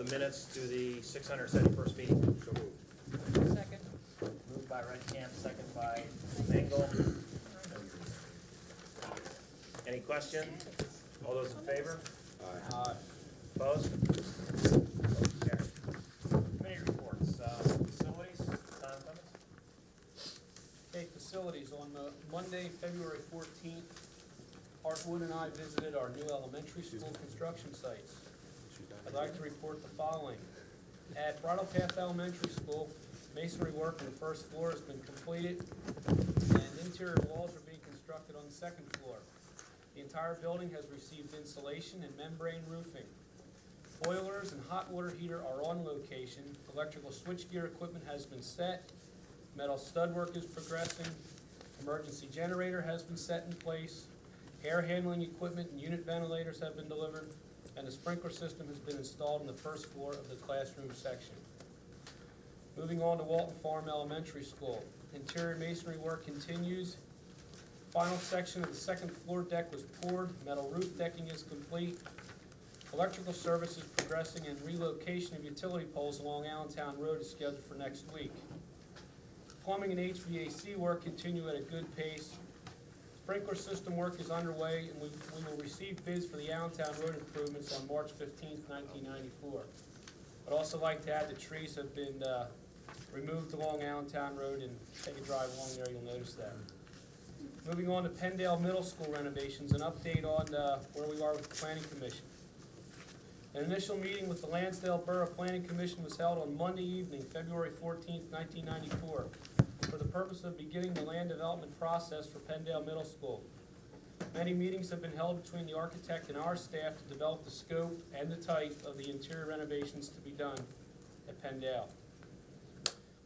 the minutes to the 671st meeting. So moved. Second. Moved by Redcamp, second by Mangle. Any question? All those in favor? Aye. Opposed? Carried. Committee reports. Facilities, Tom Clemens? Okay, facilities. On Monday, February 14th, Art Wood and I visited our new elementary school construction sites. I'd like to report the following. At Bridle Path Elementary School, masonry work on the first floor has been completed, and interior walls are being constructed on the second floor. The entire building has received insulation and membrane roofing. Boilers and hot water heater are on location. Electrical switchgear equipment has been set. Metal stud work is progressing. Emergency generator has been set in place. Air handling equipment and unit ventilators have been delivered, and the sprinkler system has been installed on the first floor of the classroom section. Moving on to Walton Farm Elementary School. Interior masonry work continues. Final section of the second floor deck was poured. Metal roof decking is complete. Electrical service is progressing, and relocation of utility poles along Allentown Road is scheduled for next week. Plumbing and HVAC work continue at a good pace. Sprinkler system work is underway, and we will receive bids for the Allentown Road improvements on March 15th, 1994. I'd also like to add the trees have been removed along Allentown Road, and take a drive along there, you'll notice that. Moving on to Penndale Middle School renovations, an update on where we are with the Planning Commission. An initial meeting with the Lansdale Borough Planning Commission was held on Monday evening, February 14th, 1994, for the purpose of beginning the land development process for Penndale Middle School. Many meetings have been held between the architect and our staff to develop the scope and the type of the interior renovations to be done at Penndale.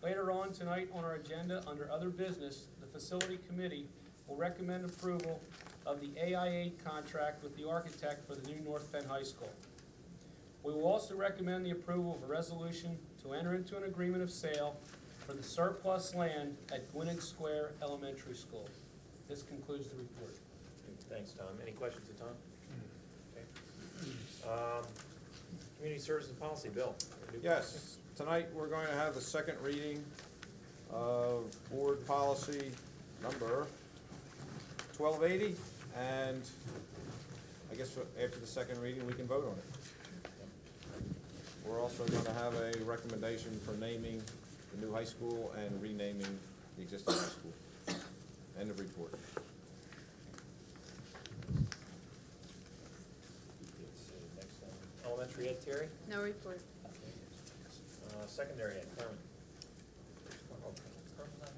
Later on tonight on our agenda, under other business, the Facility Committee will recommend approval of the AI8 contract with the architect for the new North Penn High School. We will also recommend the approval of a resolution to enter into an agreement of sale for the surplus land at Gwinnett Square Elementary School. This concludes the report. Thanks, Tom. Any questions of Tom? Okay. Community Services and Policy, Bill. Yes, tonight we're going to have the second reading of board policy number 1280, and I guess after the second reading we can vote on it. We're also going to have a recommendation for naming the new high school and renaming the existing high school. End of report. Next one. Elementary ed, Terry? No report. Secondary ed, Carmen?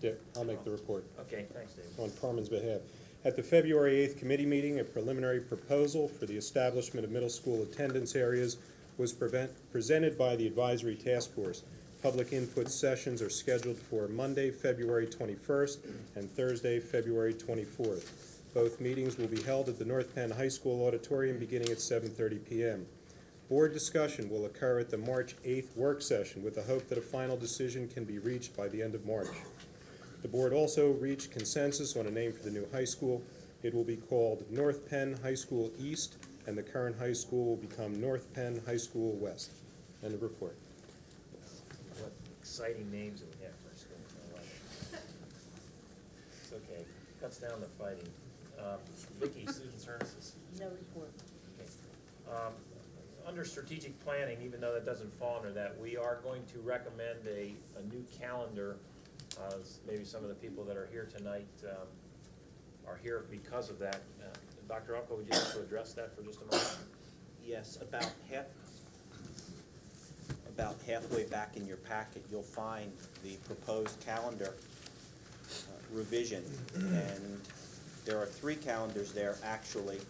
Yeah, I'll make the report Okay, thanks, Dave. on Carmen's behalf. At the February 8th committee meeting, a preliminary proposal for the establishment of middle school attendance areas was presented by the advisory task force. Public input sessions are scheduled for Monday, February 21st and Thursday, February 24th. Both meetings will be held at the North Penn High School auditorium beginning at 7:30 p.m. Board discussion will occur at the March 8th work session with the hope that a final decision can be reached by the end of March. The board also reached consensus on a name for the new high school. It will be called North Penn High School East, and the current high school will become North Penn High School West. End of report. What exciting names that we have for our school. I like it. It's okay. Cuts down the fighting. Vicki, Student Services. No report. Okay. Under strategic planning, even though that doesn't fall under that, we are going to recommend a new calendar. Maybe some of the people that are here tonight are here because of that. Dr. Upko, would you like to address that for just a moment? Yes, about halfway back in your packet, you'll find the proposed calendar revision, and there are 3 calendars there actually,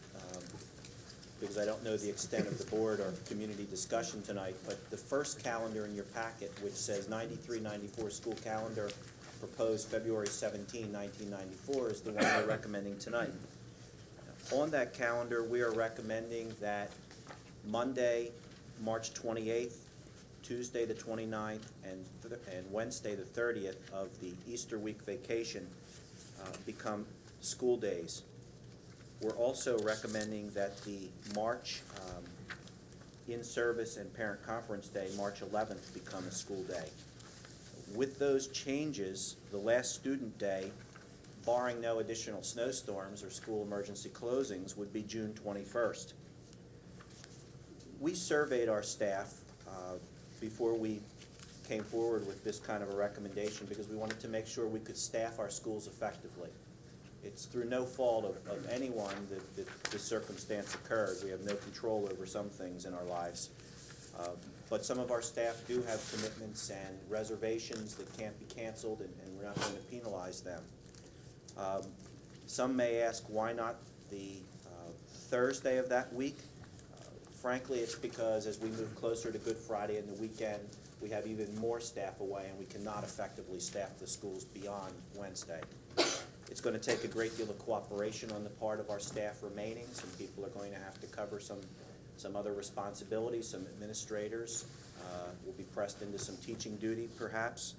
because I don't know the extent of the board or community discussion tonight, but the first calendar in your packet, which says 93-94 school calendar, proposed February 17, 1994, is the one we're recommending tonight. On that calendar, we are recommending that Monday, March 28th, Tuesday the 29th, and Wednesday the 30th of the Easter week vacation become school days. We're also recommending that the March in-service and parent conference day, March 11th, become a school day. With those changes, the last student day, barring no additional snowstorms or school emergency closings, would be June 21st. We surveyed our staff before we came forward with this kind of a recommendation because we wanted to make sure we could staff our schools effectively. It's through no fault of anyone that this circumstance occurred. We have no control over some things in our lives. But some of our staff do have commitments and reservations that can't be canceled, and we're not going to penalize them. Some may ask, why not the Thursday of that week? Frankly, it's because as we move closer to Good Friday and the weekend, we have even more staff away, and we cannot effectively staff the schools beyond Wednesday. It's going to take a great deal of cooperation on the part of our staff remaining. Some people are going to have to cover some other responsibilities. Some administrators will be pressed into some teaching duty, perhaps.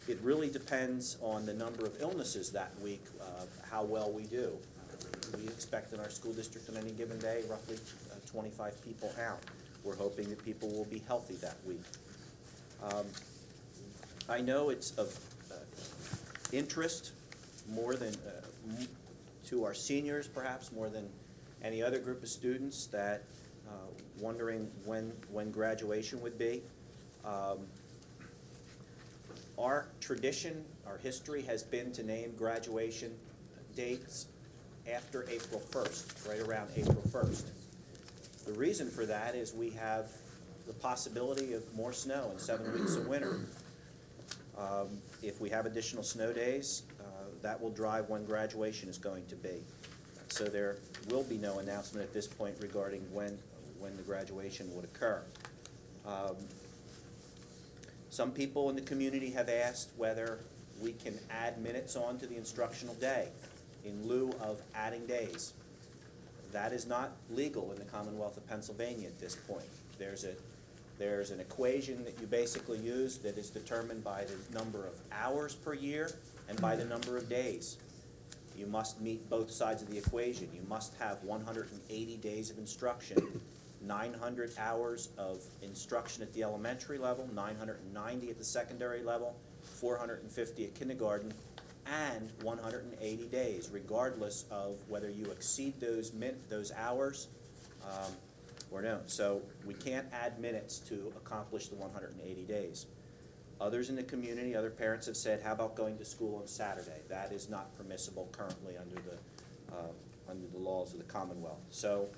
It really depends on the number of illnesses that week, how well we do. We expect in our school district on any given day roughly 25 people out. We're hoping that people will be healthy that week. I know it's of interest more than to our seniors, perhaps more than any other group of students, that wondering when graduation would be. Our tradition, our history has been to name graduation dates after April 1st, right around April 1st. The reason for that is we have the possibility of more snow and 7 weeks of winter. If we have additional snow days, that will drive when graduation is going to be. So there will be no announcement at this point regarding when the graduation would occur. Some people in the community have asked whether we can add minutes on to the instructional day in lieu of adding days. That is not legal in the Commonwealth of Pennsylvania at this point. There's an equation that you basically use that is determined by the number of hours per year and by the number of days. You must meet both sides of the equation. You must have 180 days of instruction, 900 hours of instruction at the elementary level, 990 at the secondary level, 450 at kindergarten, and 180 days, regardless of whether you exceed those hours or no. So we can't add minutes to accomplish the 180 days. Others in the community, other parents have said, how about going to school on Saturday? That is not permissible currently under the laws of the Commonwealth. So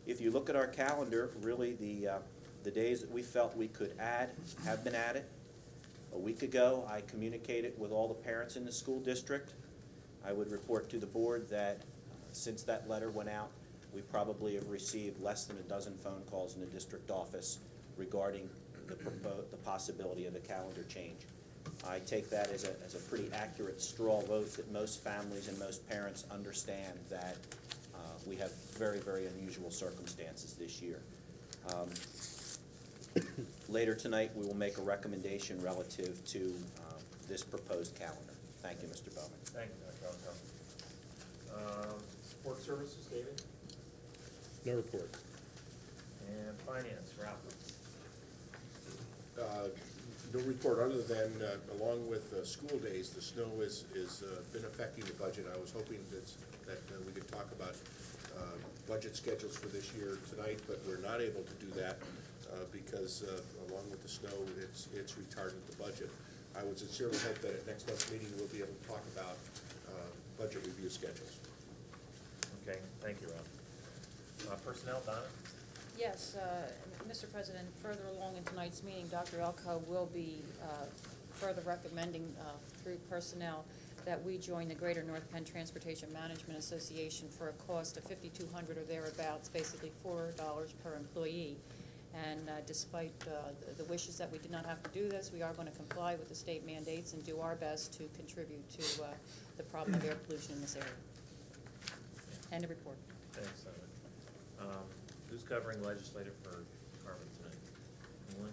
if you look at our calendar, really the days that we felt we could add have been added. A week ago, I communicated with all the parents in the school district. I would report to the board that since that letter went out, we probably have received less than a dozen phone calls in the district office regarding the possibility of a calendar change. I take that as a pretty accurate straw vote that most families and most parents understand that we have very, very unusual circumstances this year. Later tonight, we will make a recommendation relative to this proposed calendar. Thank you, Mr. Bowman. Thank you, Dr. Alco. Support services, David? No report. And finance, Ralph? No report other than, along with school days, the snow has been affecting the budget. I was hoping that we could talk about budget schedules for this year tonight, but we're not able to do that because along with the snow, it's retarded the budget. I would sincerely hope that at next month's meeting, we'll be able to talk about budget review schedules. Okay, thank you, Ralph. Personnel, Donna? Yes, Mr. President, further along in tonight's meeting, Dr. Elko will be further recommending through personnel that we join the Greater North Penn Transportation Management Association for a cost of $5,200 or thereabouts, basically $4 per employee. And despite the wishes that we did not have to do this, we are going to comply with the state mandates and do our best to contribute to the problem of air pollution in this area. End of report. Thanks, Donna. Who's covering legislative for Carmen tonight? Anyone?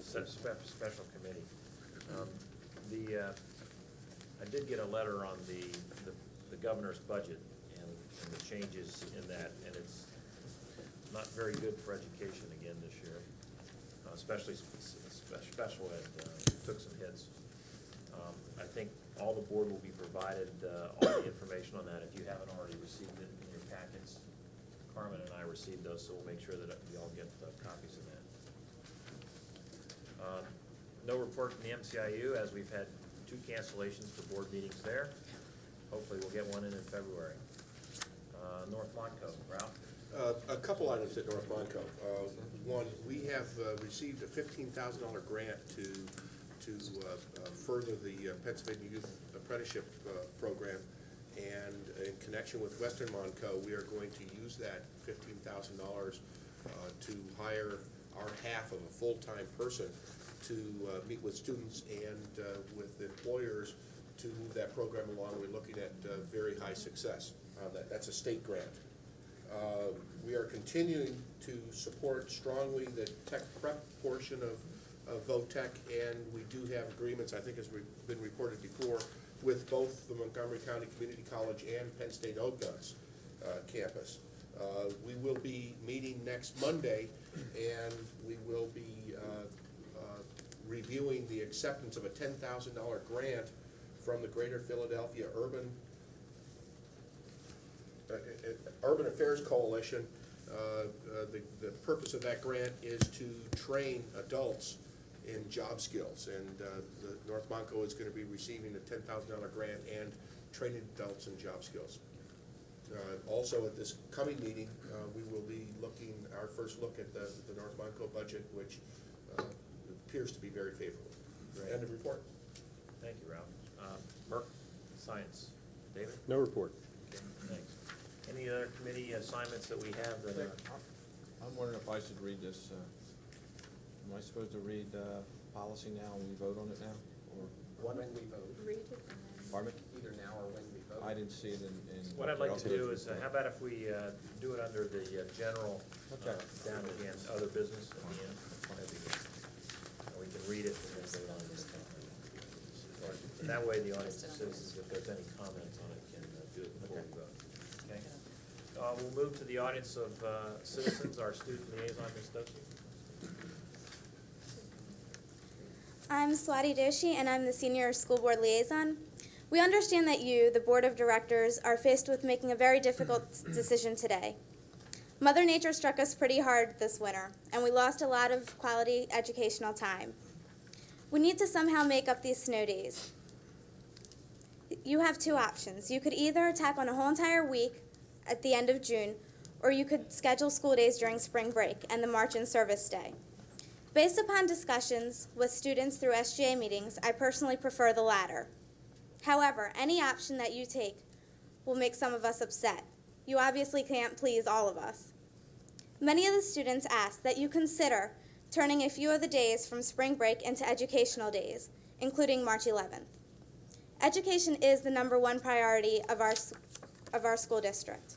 Special committee. I did get a letter on the governor's budget, and and the changes in that, and it's not very good for education again this year, especially special ed took some hits. I think all the board will be provided all the information on that if you haven't already received it in your packets. Carmen and I received those, so we'll make sure that you all get copies of that. No report from the MCIU, as we've had 2 cancellations for board meetings there. Hopefully we'll get one in February. North Monco, Ralph? A couple items at North Monco. One, we have received a $15,000 grant to further the Pennsylvania Youth Apprenticeship Program. And in connection with Western Monco, we are going to use that $15,000 to hire our half of a full-time person to meet with students and with employers to move that program along. We're looking at very high success on that. That's a state grant. We are continuing to support strongly the tech prep portion of VOTEC, and we do have agreements, I think has been reported before, with both the Montgomery County Community College and Penn State Oakland's campus. We will be meeting next Monday, and we will be reviewing the acceptance of a $10,000 grant from the Greater Philadelphia Urban Affairs Coalition. The purpose of that grant is to train adults in job skills, and the North Monco is going to be receiving a $10,000 grant and training adults in job skills. Also, at this coming meeting, we will be looking our first look at the North Monco budget, which appears to be very favorable. Great. End of report. Thank you, Ralph. Merck, Science. David? No report. Okay, thanks. Any other committee assignments that we have that are? I'm wondering if I should read this. Am I supposed to read policy now and we vote on it now? Or When we vote, Read it and then. pardon me? either now or when we vote. I didn't see it in. What I'd like to do is, how about if we do it under the general, Okay. down again, other business at the end? That'd be good. And we can read it and then vote on it. And that way the audience and citizens, if there's any comments on it, can do it before we vote. Okay? We'll move to the audience of citizens, our student liaison, Ms. Doshi. I'm Swati Doshi, and I'm the Senior School Board Liaison. We understand that you, the Board of Directors, are faced with making a very difficult decision today. Mother Nature struck us pretty hard this winter, and we lost a lot of quality educational time. We need to somehow make up these snow days. You have 2 options. You could either tack on a whole entire week at the end of June, or you could schedule school days during spring break and the March in Service Day. Based upon discussions with students through SGA meetings, I personally prefer the latter. However, any option that you take will make some of us upset. You obviously can't please all of us. Many of the students ask that you consider turning a few of the days from spring break into educational days, including March 11th. Education is the #1 priority of our school district.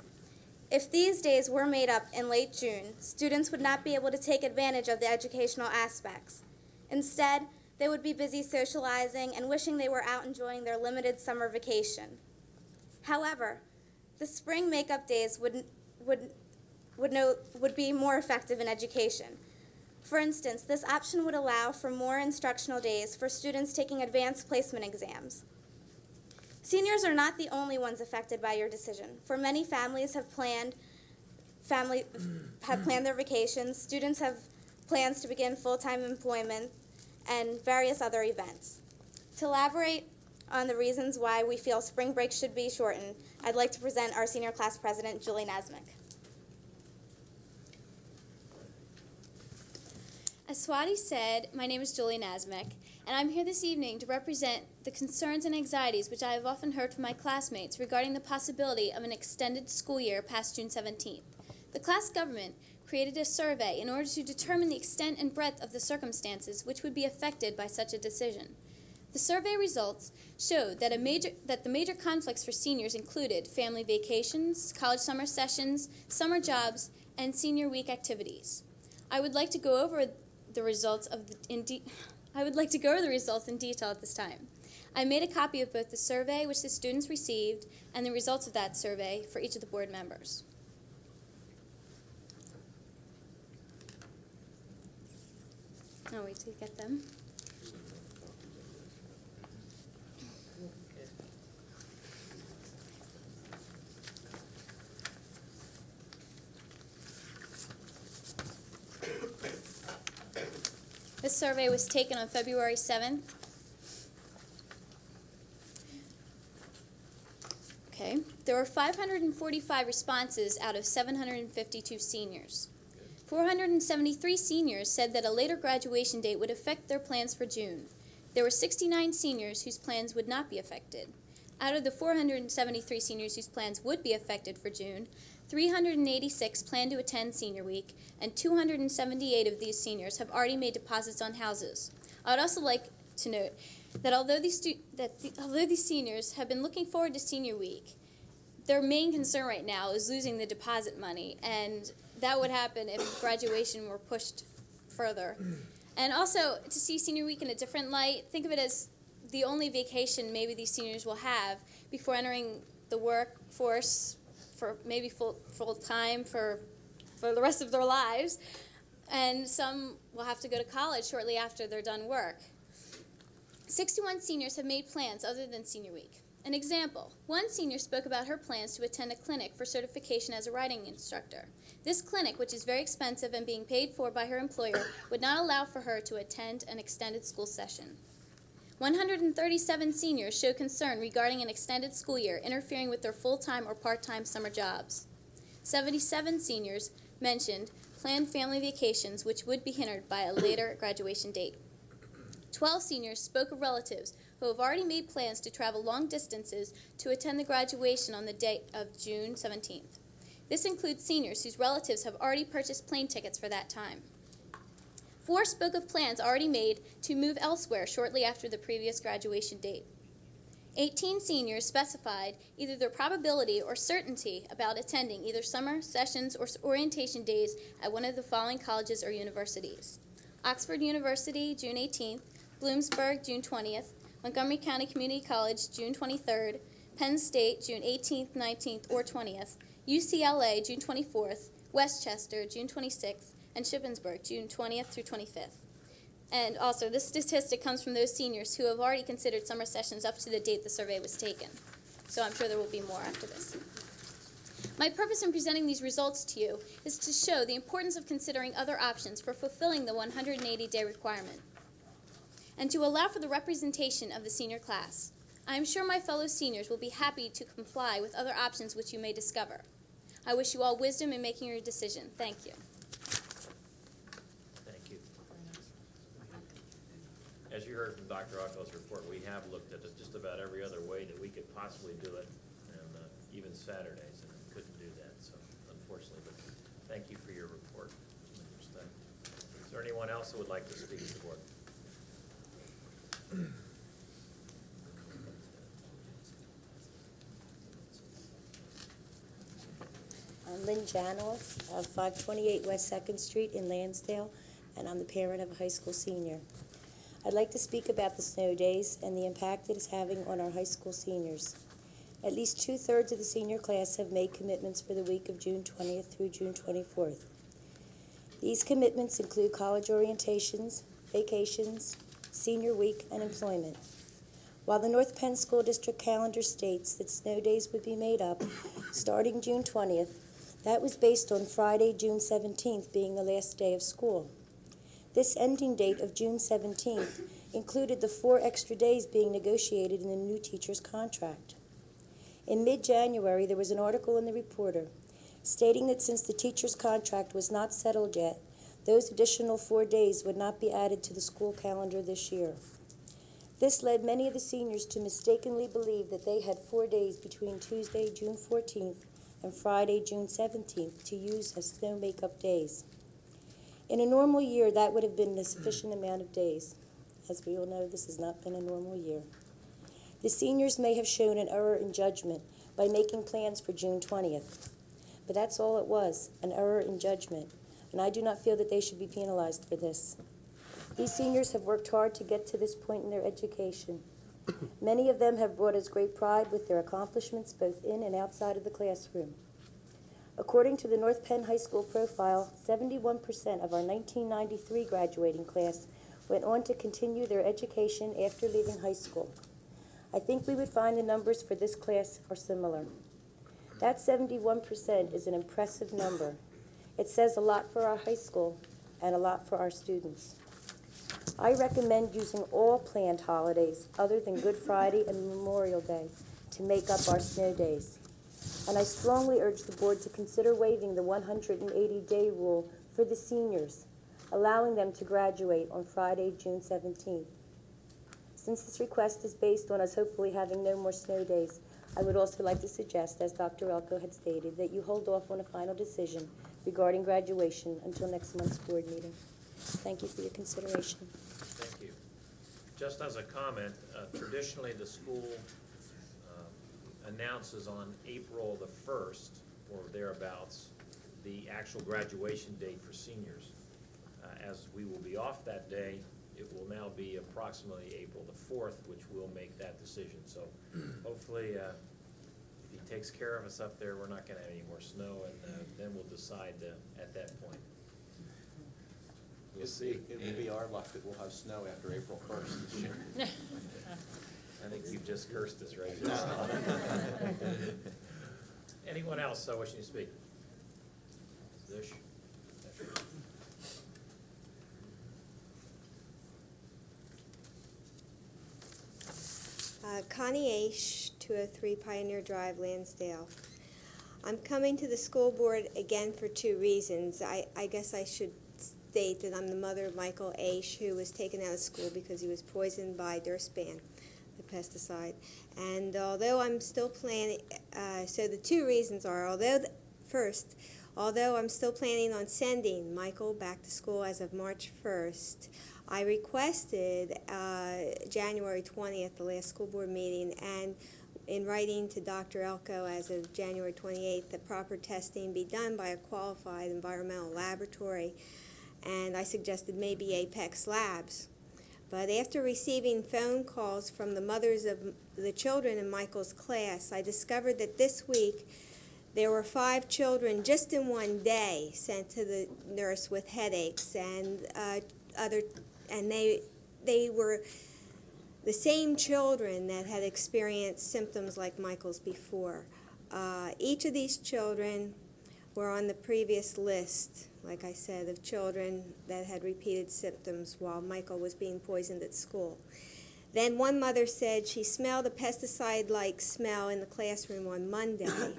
If these days were made up in late June, students would not be able to take advantage of the educational aspects. Instead, they would be busy socializing and wishing they were out enjoying their limited summer vacation. However, the spring makeup days would be more effective in education. For instance, this option would allow for more instructional days for students taking advanced placement exams. Seniors are not the only ones affected by your decision, for many families have planned their vacations, students have plans to begin full-time employment, and various other events. To elaborate on the reasons why we feel spring break should be shortened, I'd like to present our senior class president, Julie Nasmick. As Swati said, my name is Julie Nasmick, and I'm here this evening to represent the concerns and anxieties which I have often heard from my classmates regarding the possibility of an extended school year past June 17th. The class government created a survey in order to determine the extent and breadth of the circumstances which would be affected by such a decision. The survey results showed that the major conflicts for seniors included family vacations, college summer sessions, summer jobs, and senior week activities. I would like to go over the results in detail at this time. I made a copy of both the survey which the students received and the results of that survey for each of the board members. I'll wait till you get them. This survey was taken on February 7th. Okay. There were 545 responses out of 752 seniors. 473 seniors said that a later graduation date would affect their plans for June. There were 69 seniors whose plans would not be affected. Out of the 473 seniors whose plans would be affected for June, 386 plan to attend Senior Week, and 278 of these seniors have already made deposits on houses. I would also like to note that although these seniors have been looking forward to Senior Week, their main concern right now is losing the deposit money, and that would happen if graduation were pushed further. And also, to see Senior Week in a different light, think of it as the only vacation maybe these seniors will have before entering the workforce for maybe full time for the rest of their lives. And some will have to go to college shortly after they're done work. 61 seniors have made plans other than Senior Week. An example, one senior spoke about her plans to attend a clinic for certification as a writing instructor. This clinic, which is very expensive and being paid for by her employer, would not allow for her to attend an extended school session. 137 seniors show concern regarding an extended school year interfering with their full-time or part-time summer jobs. 77 seniors mentioned planned family vacations which would be hindered by a later graduation date. 12 seniors spoke of relatives who have already made plans to travel long distances to attend the graduation on the date of June 17th. This includes seniors whose relatives have already purchased plane tickets for that time. 4 spoke of plans already made to move elsewhere shortly after the previous graduation date. 18 seniors specified either their probability or certainty about attending either summer sessions or orientation days at one of the following colleges or universities: Oxford University, June 18th, Bloomsburg, June 20th, Montgomery County Community College, June 23rd, Penn State, June 18th, 19th, or 20th, UCLA, June 24th, Westchester, June 26th, and Shippensburg, June 20th through 25th. And also, this statistic comes from those seniors who have already considered summer sessions up to the date the survey was taken. So I'm sure there will be more after this. My purpose in presenting these results to you is to show the importance of considering other options for fulfilling the 180-day requirement, and to allow for the representation of the senior class. I am sure my fellow seniors will be happy to comply with other options which you may discover. I wish you all wisdom in making your decision. Thank you. Thank you. As you heard from Dr. Ocko's report, we have looked at just about every other way that we could possibly do it, and even Saturdays, and couldn't do that, so unfortunately, but thank you for your report. Is there anyone else who would like to speak to the board? I'm Lynn Janos of 528 West 2nd Street in Lansdale, and I'm the parent of a high school senior. I'd like to speak about the snow days and the impact it is having on our high school seniors. At least 2/3 of the senior class have made commitments for the week of June 20th through June 24th. These commitments include college orientations, vacations, Senior Week, and employment. While the North Penn School District calendar states that snow days would be made up starting June 20th, that was based on Friday, June 17th being the last day of school. This ending date of June 17th included the 4 extra days being negotiated in the new teacher's contract. In mid-January, there was an article in the Reporter stating that since the teacher's contract was not settled yet, those additional 4 days would not be added to the school calendar this year. This led many of the seniors to mistakenly believe that they had 4 days between Tuesday, June 14th, and Friday, June 17th, to use as snow makeup days. In a normal year, that would have been a sufficient amount of days. As we all know, this has not been a normal year. The seniors may have shown an error in judgment by making plans for June 20th. But that's all it was, an error in judgment, and I do not feel that they should be penalized for this. These seniors have worked hard to get to this point in their education. Many of them have brought us great pride with their accomplishments both in and outside of the classroom. According to the North Penn High School profile, 71% of our 1993 graduating class went on to continue their education after leaving high school. I think we would find the numbers for this class are similar. That 71% is an impressive number. It says a lot for our high school and a lot for our students. I recommend using all planned holidays other than Good Friday and Memorial Day to make up our snow days. And I strongly urge the board to consider waiving the 180-day rule for the seniors, allowing them to graduate on Friday, June 17th. Since this request is based on us hopefully having no more snow days, I would also like to suggest, as Dr. Elko had stated, that you hold off on a final decision regarding graduation until next month's board meeting. Thank you for your consideration. Thank you. Just as a comment, traditionally the school announces on April the 1st or thereabouts the actual graduation date for seniors. As we will be off that day, it will now be approximately April the 4th, which will make that decision. So hopefully, if he takes care of us up there, we're not going to have any more snow, and then we'll decide at that point. We'll see. It will be our luck that we'll have snow after April 1st this year. I think you've just cursed us right now. Anyone else wishing to speak? Zish? Connie Aish, 203 Pioneer Drive, Lansdale. I'm coming to the school board again for two reasons. I guess I should state that I'm the mother of Michael Aish, who was taken out of school because he was poisoned by Durspan, the pesticide. And although I'm still planning, so the two reasons are, although I'm still planning on sending Michael back to school as of March 1st, I requested January 20th, the last school board meeting, and in writing to Dr. Elko as of January 28th, that proper testing be done by a qualified environmental laboratory, and I suggested maybe Apex Labs. But after receiving phone calls from the mothers of the children in Michael's class, I discovered that this week there were 5 children just in one day sent to the nurse with headaches, and they were the same children that had experienced symptoms like Michael's before. Each of these children were on the previous list, like I said, of children that had repeated symptoms while Michael was being poisoned at school. Then one mother said she smelled a pesticide-like smell in the classroom on Monday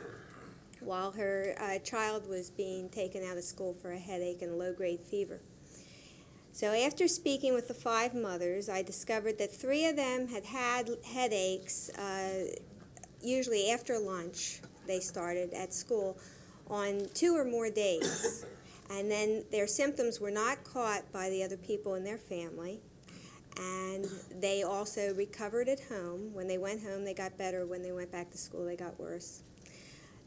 while her child was being taken out of school for a headache and low-grade fever. So after speaking with the 5 mothers, I discovered that 3 of them had had headaches, usually after lunch they started at school, on 2 or more days. And then their symptoms were not caught by the other people in their family. And they also recovered at home. When they went home, they got better. When they went back to school, they got worse.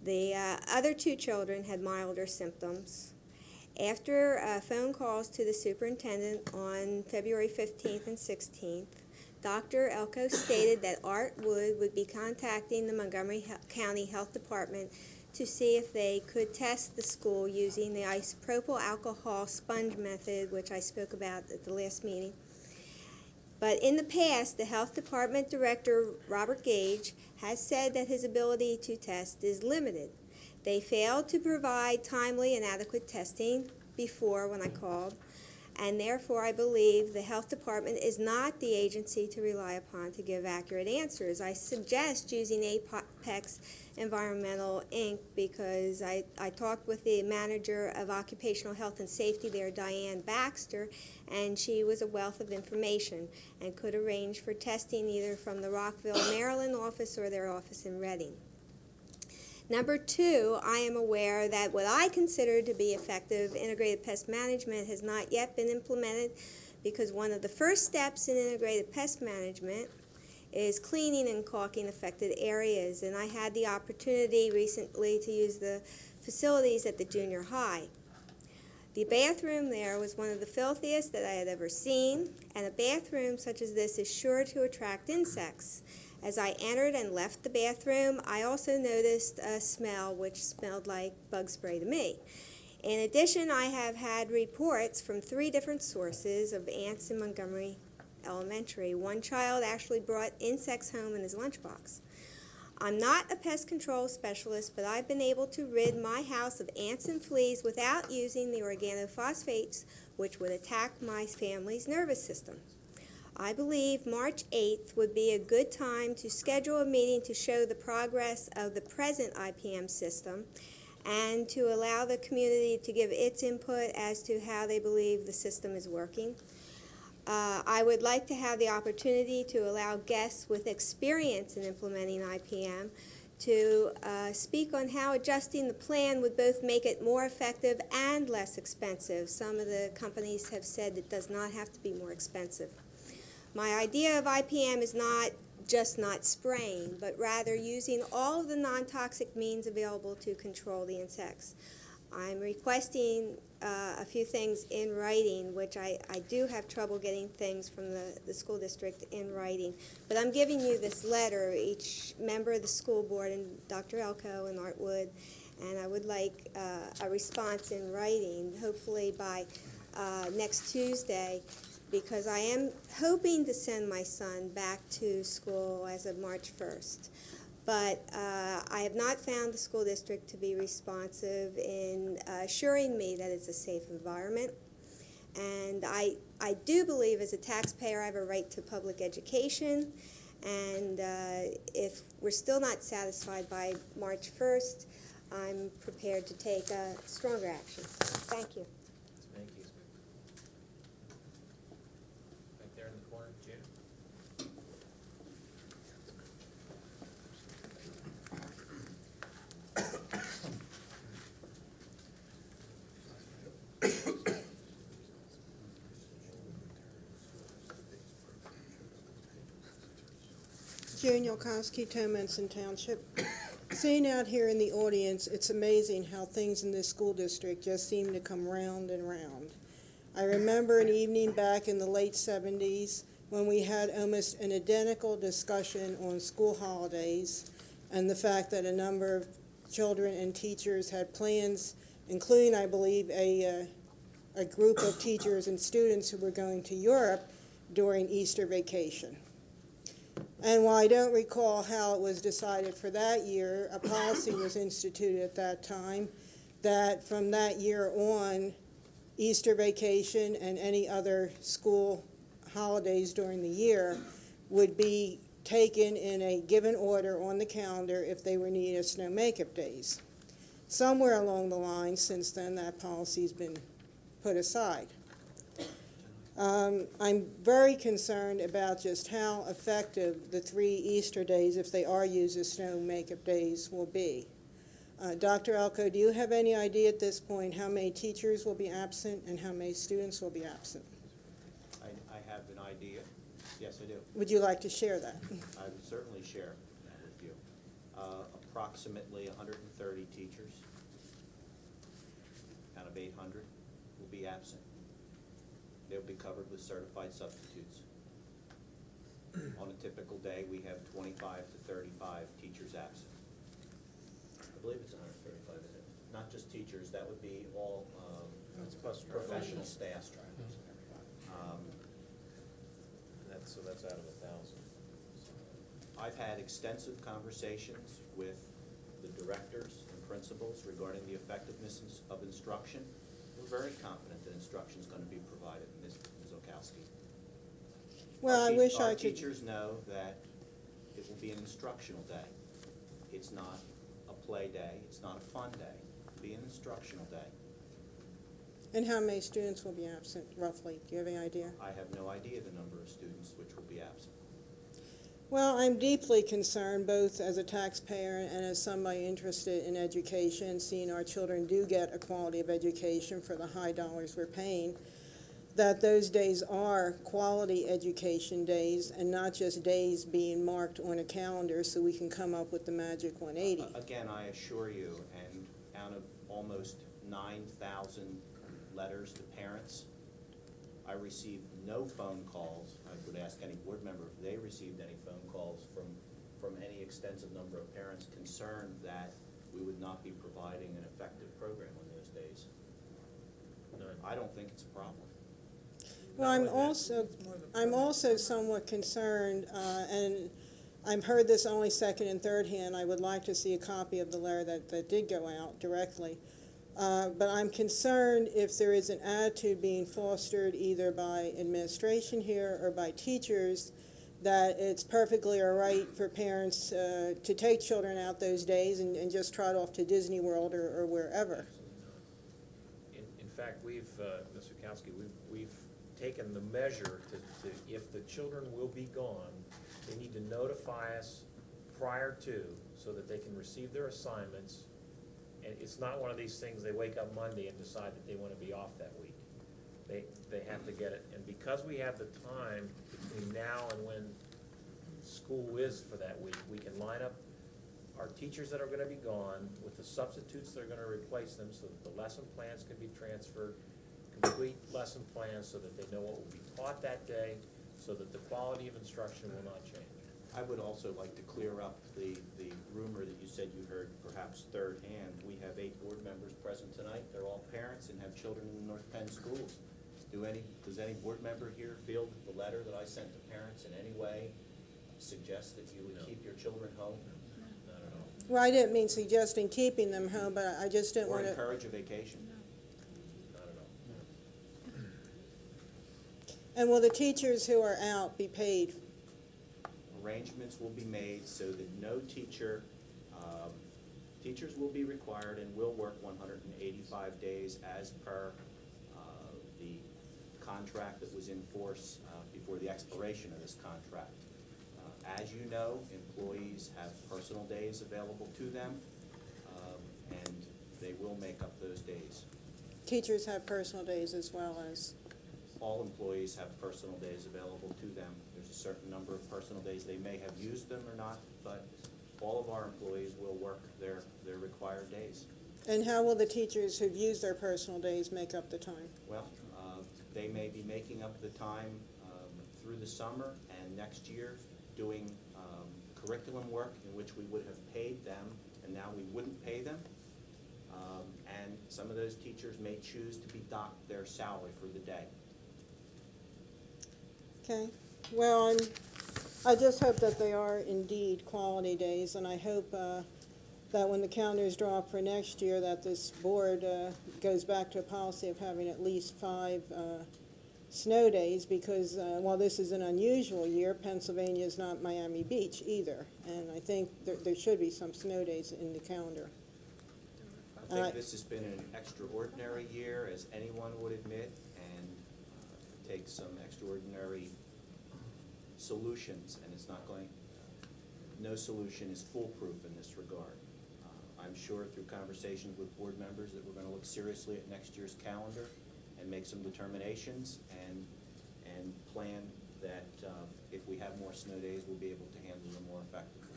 The other 2 children had milder symptoms. After phone calls to the superintendent on February 15th and 16th, Dr. Elko stated that Art Wood would be contacting the Montgomery County Health Department to see if they could test the school using the isopropyl alcohol sponge method, which I spoke about at the last meeting. But in the past, the Health Department Director, Robert Gage, has said that his ability to test is limited. They failed to provide timely and adequate testing before when I called, and therefore I believe the Health Department is not the agency to rely upon to give accurate answers. I suggest using Apex Environmental Inc. because I talked with the manager of Occupational Health and Safety there, Diane Baxter, and she was a wealth of information and could arrange for testing either from the Rockville, Maryland office or their office in Reading. Number 2, I am aware that what I consider to be effective integrated pest management has not yet been implemented because one of the first steps in integrated pest management is cleaning and caulking affected areas. And I had the opportunity recently to use the facilities at the junior high. The bathroom there was one of the filthiest that I had ever seen, and a bathroom such as this is sure to attract insects. As I entered and left the bathroom, I also noticed a smell which smelled like bug spray to me. In addition, I have had reports from 3 different sources of ants in Montgomery Elementary. One child actually brought insects home in his lunchbox. I'm not a pest control specialist, but I've been able to rid my house of ants and fleas without using the organophosphates, which would attack my family's nervous system. I believe March 8th would be a good time to schedule a meeting to show the progress of the present IPM system and to allow the community to give its input as to how they believe the system is working. I would like to have the opportunity to allow guests with experience in implementing IPM to speak on how adjusting the plan would both make it more effective and less expensive. Some of the companies have said it does not have to be more expensive. My idea of IPM is not just not spraying, but rather using all of the non-toxic means available to control the insects. I'm requesting a few things in writing, which I do have trouble getting things from the school district in writing. But I'm giving you this letter, each member of the school board, and Dr. Elko and Art Wood, and I would like a response in writing, hopefully by next Tuesday, because I am hoping to send my son back to school as of March 1st. But I have not found the school district to be responsive in assuring me that it's a safe environment. And I do believe as a taxpayer I have a right to public education. And if we're still not satisfied by March 1st, I'm prepared to take stronger action. Thank you. Thank you. Right there in the corner, June. June Yolkowski, Tomenson Township. Seeing out here in the audience, it's amazing how things in this school district just seem to come round and round. I remember an evening back in the late 70s when we had almost an identical discussion on school holidays and the fact that a number of children and teachers had plans, including, I believe, a group of teachers and students who were going to Europe during Easter vacation. And while I don't recall how it was decided for that year, a policy was instituted at that time that from that year on, Easter vacation and any other school holidays during the year would be taken in a given order on the calendar if they were needed as snow makeup days. Somewhere along the line since then, that policy's been put aside. I'm very concerned about just how effective the 3 Easter days, if they are used as snow makeup days, will be. Dr. Elko, do you have any idea at this point how many teachers will be absent and how many students will be absent? I have an idea. Yes, I do. Would you like to share that? I would certainly share that with you. Approximately 130 teachers out of 800 will be absent. They'll be covered with certified substitutes. On a typical day, we have 25 to 35 teachers absent. I believe it's 135, isn't it? Not just teachers, that would be all That's plus professional staff. So that's out of 1,000. I've had extensive conversations with the directors and principals regarding the effectiveness of instruction. We're very confident that instruction is going to be provided, Ms. Okowski. Well, I wish I Our could. teachers know that it will be an instructional day. It's not a play day. It's not a fun day. It'll be an instructional day. And how many students will be absent, roughly? Do you have any idea? I have no idea the number of students which will be absent. Well, I'm deeply concerned, both as a taxpayer and as somebody interested in education, seeing our children do get a quality of education for the high dollars we're paying, that those days are quality education days and not just days being marked on a calendar so we can come up with the magic 180. Again, I assure you, and out of almost 9,000 letters to parents. I received no phone calls. I would ask any board member if they received any phone calls from any extensive number of parents concerned that we would not be providing an effective program on those days. None. I don't think it's a problem. Well, I'm also somewhat concerned, and I've heard this only second and third hand. I would like to see a copy of the letter that did go out directly. But I'm concerned if there is an attitude being fostered either by administration here or by teachers that it's perfectly all right for parents to take children out those days and just trot off to Disney World or wherever. In fact, we've, Mr. Kowski, we've taken the measure to, if the children will be gone, they need to notify us prior to so that they can receive their assignments. And it's not one of these things they wake up Monday and decide that they want to be off that week. They have to get it. And because we have the time between now and when school is for that week, we can line up our teachers that are going to be gone with the substitutes that are going to replace them so that the lesson plans can be transferred, complete lesson plans so that they know what will be taught that day, so that the quality of instruction will not change. I would also like to clear up the rumor that you said you heard perhaps third hand. We have 8 board members present tonight. They're all parents and have children in the North Penn schools. Does any board member here feel that the letter that I sent to parents in any way suggests that you would No. keep your children home? Not at all. Well, I didn't mean suggesting keeping them home, but I just didn't Or want to. encourage a vacation? Not at all. And will the teachers who are out be paid? Arrangements will be made so that no teachers will be required and will work 185 days as per the contract that was in force before the expiration of this contract. As you know, employees have personal days available to them, and they will make up those days. Teachers have personal days as well as. All employees have personal days available to them. There's a certain number of personal days. They may have used them or not, but all of our employees will work their required days. And how will the teachers who've used their personal days make up the time? Well, they may be making up the time through the summer and next year doing curriculum work in which we would have paid them and now we wouldn't pay them. And some of those teachers may choose to be docked their salary for the day. Okay, well, I just hope that they are indeed quality days, and I hope that when the calendars draw up for next year, that this board goes back to a policy of having at least 5 snow days, because while this is an unusual year, Pennsylvania is not Miami Beach either, and I think there should be some snow days in the calendar. I think this has been an extraordinary year, as anyone would admit, and it takes some extraordinary solutions, and it's not going, no solution is foolproof in this regard. I'm sure through conversations with board members that we're going to look seriously at next year's calendar and make some determinations and plan that if we have more snow days, we'll be able to handle them more effectively.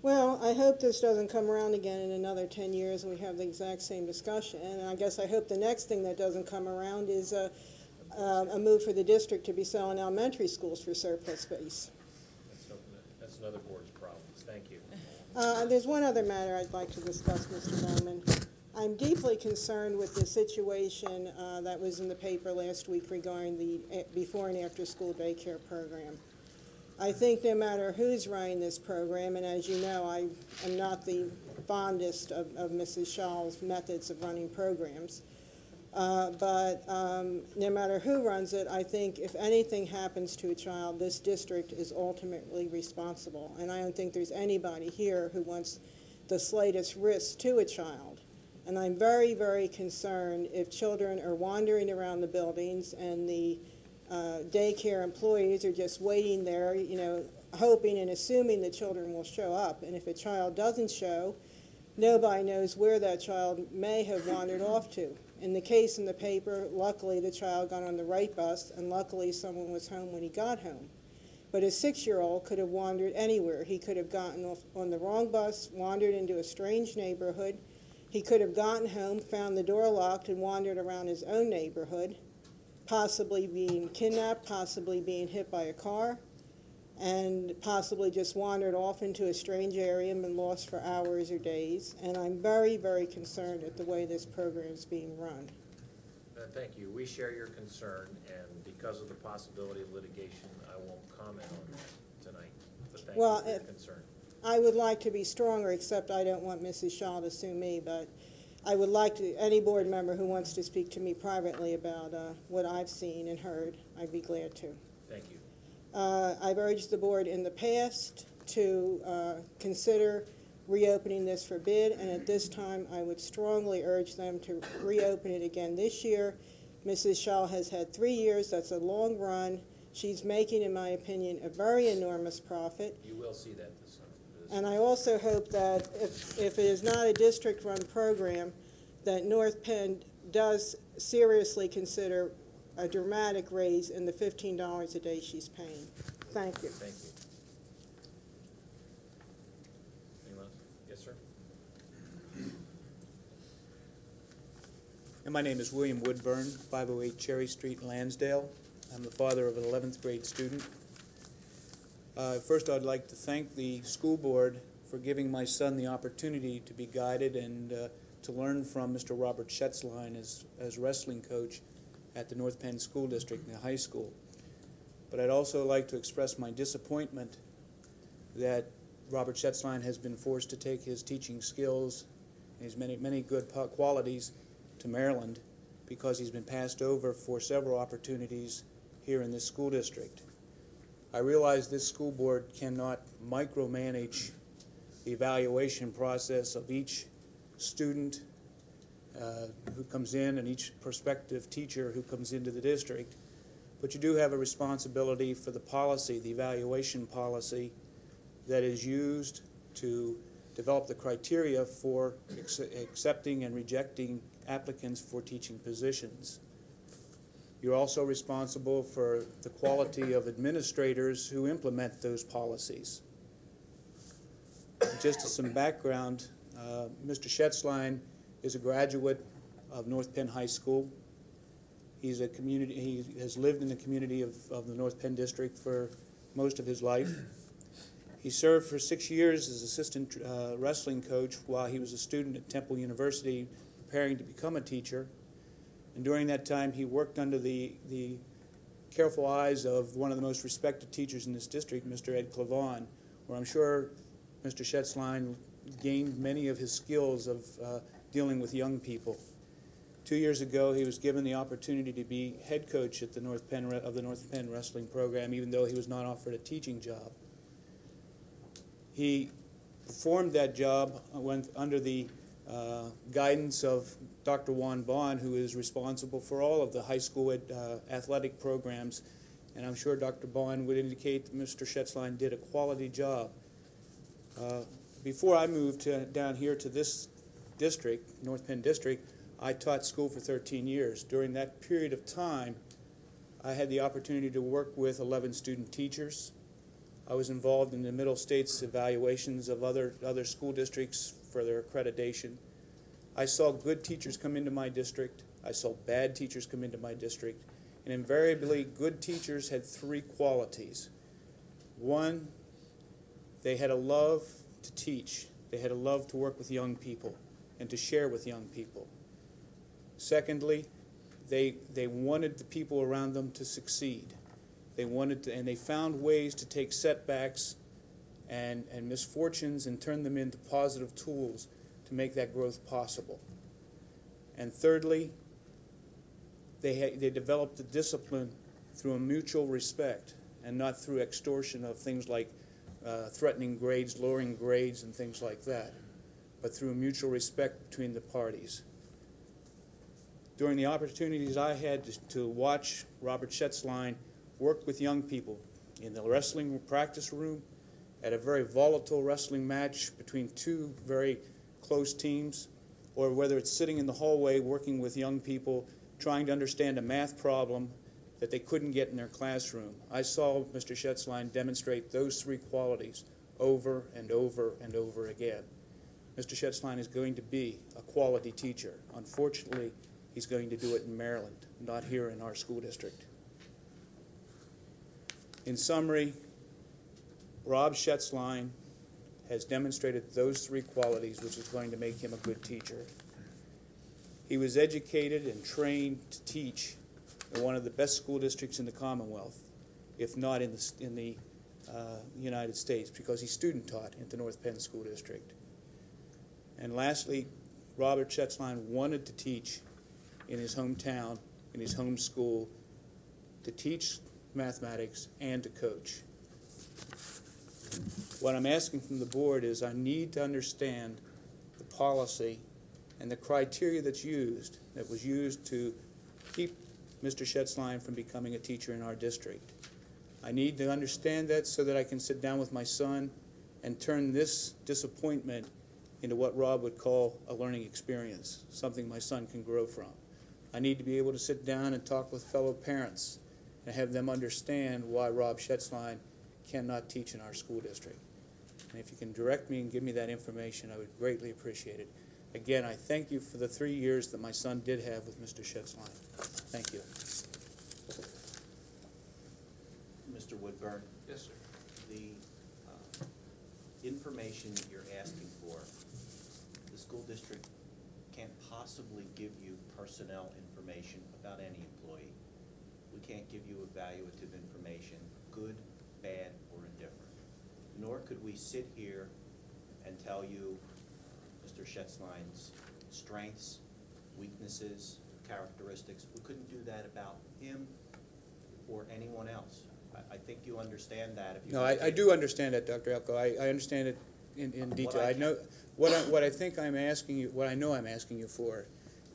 Well, I hope this doesn't come around again in another 10 years and we have the exact same discussion. And I guess I hope the next thing that doesn't come around is a move for the district to be selling elementary schools for surplus space. That's another board's problems. Thank you. There's one other matter I'd like to discuss, Mr. Bowman. I'm deeply concerned with the situation that was in the paper last week regarding the before and after school daycare program. I think no matter who's running this program, and as you know, I am not the fondest of Mrs. Shaw's methods of running programs, but no matter who runs it, I think if anything happens to a child, this district is ultimately responsible. And I don't think there's anybody here who wants the slightest risk to a child. And I'm very, very concerned if children are wandering around the buildings and the daycare employees are just waiting there, you know, hoping and assuming the children will show up. And if a child doesn't show, nobody knows where that child may have wandered off to. In the case in the paper, luckily the child got on the right bus, and luckily someone was home when he got home. But a 6-year-old could have wandered anywhere. He could have gotten off on the wrong bus, wandered into a strange neighborhood, He could have gotten home, found the door locked, and wandered around his own neighborhood, possibly being kidnapped, possibly being hit by a car, and possibly just wandered off into a strange area and been lost for hours or days. And I'm very, very concerned at the way this program is being run. Thank you. We share your concern, and because of the possibility of litigation, I won't comment on that tonight. But thank you for your concern. I would like to be stronger, except I don't want Mrs. Shaw to sue me, but I would like to, any board member who wants to speak to me privately about what I've seen and heard, I'd be glad to. Thank you. I've urged the board in the past to consider reopening this for bid, and at this time, I would strongly urge them to reopen it again this year. Mrs. Shaw has had 3 years. That's a long run. She's making, in my opinion, a very enormous profit. You will see that this summer. And I also hope that if it is not a district-run program, that North Penn does seriously consider a dramatic raise in the $15 a day she's paying. Thank you. Thank you. Anyone else? Yes, sir. And my name is William Woodburn, 508 Cherry Street, Lansdale. I'm the father of an 11th grade student. First, I'd like to thank the school board for giving my son the opportunity to be guided and to learn from Mr. Robert Schätzlein as wrestling coach at the North Penn School District in the high school. But I'd also like to express my disappointment that Robert Schätzlein has been forced to take his teaching skills and his many good qualities to Maryland because he's been passed over for several opportunities here in this school district. I realize this school board cannot micromanage the evaluation process of each student who comes in and each prospective teacher who comes into the district, but you do have a responsibility for the policy, the evaluation policy that is used to develop the criteria for accepting and rejecting applicants for teaching positions. You're also responsible for the quality of administrators who implement those policies. Just as some background, Mr. Schätzlein is a graduate of North Penn High School. He has lived in the community of the North Penn District for most of his life. He served for 6 years as assistant wrestling coach while he was a student at Temple University preparing to become a teacher. And during that time, he worked under the careful eyes of one of the most respected teachers in this district, Mr. Ed Clavon, where I'm sure Mr. Schätzlein gained many of his skills of dealing with young people. 2 years ago, he was given the opportunity to be head coach at the North Penn wrestling program, even though he was not offered a teaching job. He performed that job under the guidance of Dr. Juan Bond, who is responsible for all of the high school athletic programs, and I'm sure Dr. Bond would indicate that Mr. Schätzlein did a quality job. Before I moved down here to this district, North Penn District, I taught school for 13 years. During that period of time, I had the opportunity to work with 11 student teachers. I was involved in the Middle States evaluations of other school districts for their accreditation. I saw good teachers come into my district. I saw bad teachers come into my district. And invariably, good teachers had 3 qualities. One, they had a love to teach. They had a love to work with young people and to share with young people. Secondly, they wanted the people around them to succeed. And they found ways to take setbacks and misfortunes and turn them into positive tools to make that growth possible. And thirdly, they developed the discipline through a mutual respect and not through extortion of things like threatening grades, lowering grades, and things like that, but through a mutual respect between the parties. During the opportunities I had to watch Robert Schätzlein work with young people in the wrestling practice room, at a very volatile wrestling match between 2 very close teams, or whether it's sitting in the hallway working with young people trying to understand a math problem that they couldn't get in their classroom. I saw Mr. Schätzlein demonstrate those 3 qualities over and over and over again. Mr. Schätzlein is going to be a quality teacher. Unfortunately, he's going to do it in Maryland, not here in our school district. In summary, Rob Schätzlein has demonstrated those three qualities which is going to make him a good teacher. He was educated and trained to teach in one of the best school districts in the Commonwealth, if not in the United States, because he student taught at the North Penn School District. And lastly, Robert Schätzlein wanted to teach in his hometown, in his home school, to teach mathematics and to coach. What I'm asking from the board is I need to understand the policy and the criteria that was used to keep Mr. Schätzlein from becoming a teacher in our district. I need to understand that so that I can sit down with my son and turn this disappointment into what Rob would call a learning experience, something my son can grow from. I need to be able to sit down and talk with fellow parents and have them understand why Rob Schätzlein cannot teach in our school district. And if you can direct me and give me that information, I would greatly appreciate it. Again, I thank you for the 3 years that my son did have with Mr. Schätzlein. Thank you. Mr. Woodburn? Yes, sir. The information that you're asking for, the school district can't possibly give you personnel information about any employee. We can't give you evaluative information, good, bad, or indifferent. Nor could we sit here and tell you Mr. Schätzlein's strengths, weaknesses, characteristics. We couldn't do that about him or anyone else. I think you understand that. If you No, I do understand that, Dr. Elko. I understand it in detail. I know what I think I'm asking you. What I know I'm asking you for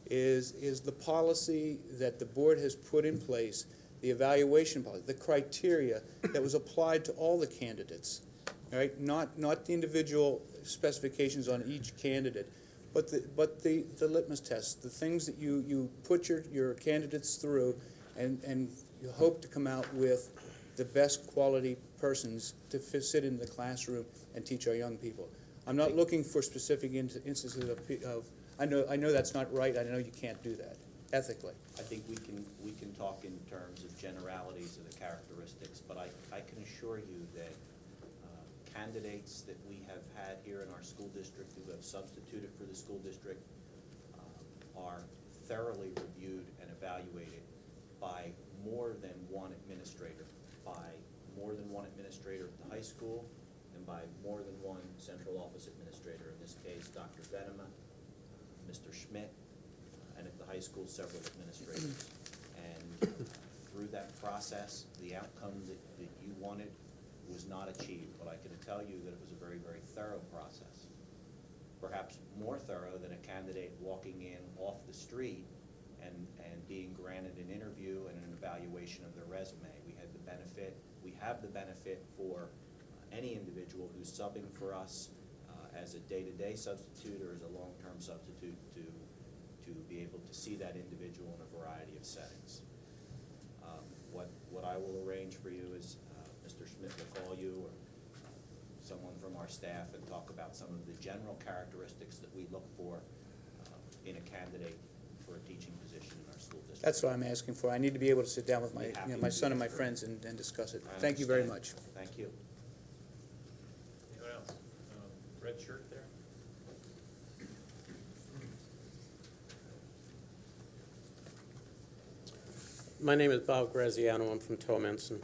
is the policy that the board has put in place, the evaluation policy, the criteria that was applied to all the candidates. All right, not the individual specifications on each candidate, but the litmus test, the things that you put your candidates through, and you hope to come out with the best quality persons to sit in the classroom and teach our young people. I'm not looking for specific instances of I know that's not right. I know you can't do that ethically. I think we can talk in terms of generalities of the characteristics, but I can assure you that candidates that we have had here in our school district who have substituted for the school district are thoroughly reviewed and evaluated by more than one administrator, at the high school and by more than one central office administrator, in this case Dr. Venema, Mr. Schmidt, and at the high school several administrators. And through that process, the outcome that you wanted was not achieved, but I can tell you that it was a very, very thorough process. Perhaps more thorough than a candidate walking in off the street and being granted an interview and an evaluation of their resume. We have the benefit for any individual who's subbing for us as a day-to-day substitute or as a long-term substitute to be able to see that individual in a variety of settings. What I will arrange for you is Mr. Schmidt will call you or someone from our staff and talk about some of the general characteristics that we look for in a candidate for a teaching position in our school district. That's what I'm asking for. I need to be able to sit down with my son and my friends and discuss it. Thank you very much. Thank you. Anyone else? Red shirt there? My name is Bob Graziano. I'm from Towmenson.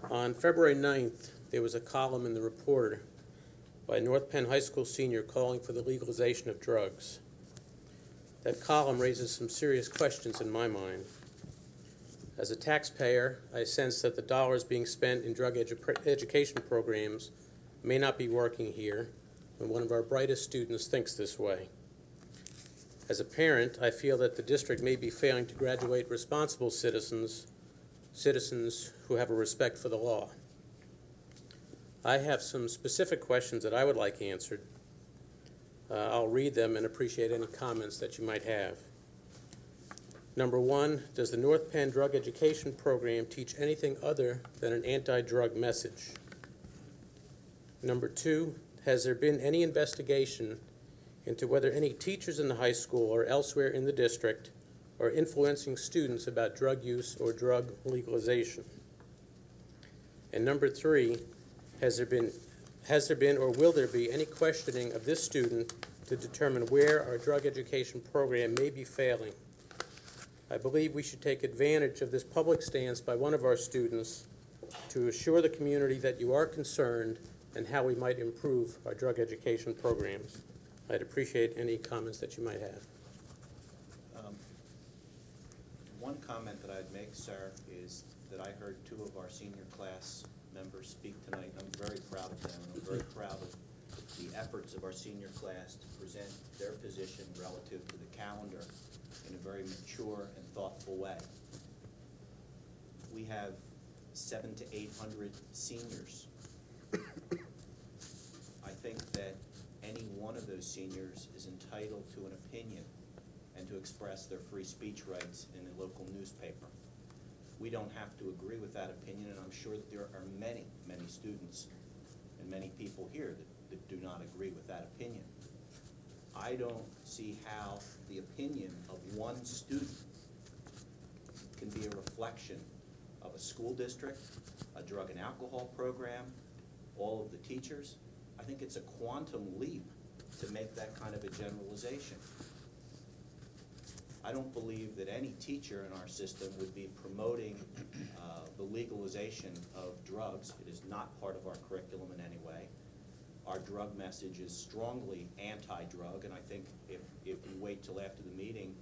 On February 9th, there was a column in the Reporter by a North Penn High School senior calling for the legalization of drugs. That column raises some serious questions in my mind. As a taxpayer, I sense that the dollars being spent in drug education programs may not be working here, when one of our brightest students thinks this way. As a parent, I feel that the district may be failing to graduate responsible citizens who have a respect for the law. I have some specific questions that I would like answered. I'll read them and appreciate any comments that you might have. Number one, does the North Penn Drug Education Program teach anything other than an anti-drug message? Number two, has there been any investigation into whether any teachers in the high school or elsewhere in the district are influencing students about drug use or drug legalization. And number 3, has there been or will there be any questioning of this student to determine where our drug education program may be failing? I believe we should take advantage of this public stance by one of our students to assure the community that you are concerned and how we might improve our drug education programs. I'd appreciate any comments that you might have. One comment that I'd make, sir, is that I heard 2 of our senior class members speak tonight. I'm very proud of them. I'm very proud of the efforts of our senior class to present their position relative to the calendar in a very mature and thoughtful way. We have 700 to 800 seniors. I think that any one of those seniors is entitled to an opinion and to express their free speech rights in a local newspaper. We don't have to agree with that opinion, and I'm sure that there are many, many students and many people here that do not agree with that opinion. I don't see how the opinion of one student can be a reflection of a school district, a drug and alcohol program, all of the teachers. I think it's a quantum leap to make that kind of a generalization. I don't believe that any teacher in our system would be promoting the legalization of drugs. It is not part of our curriculum in any way. Our drug message is strongly anti-drug, and I think if you wait till after the meeting,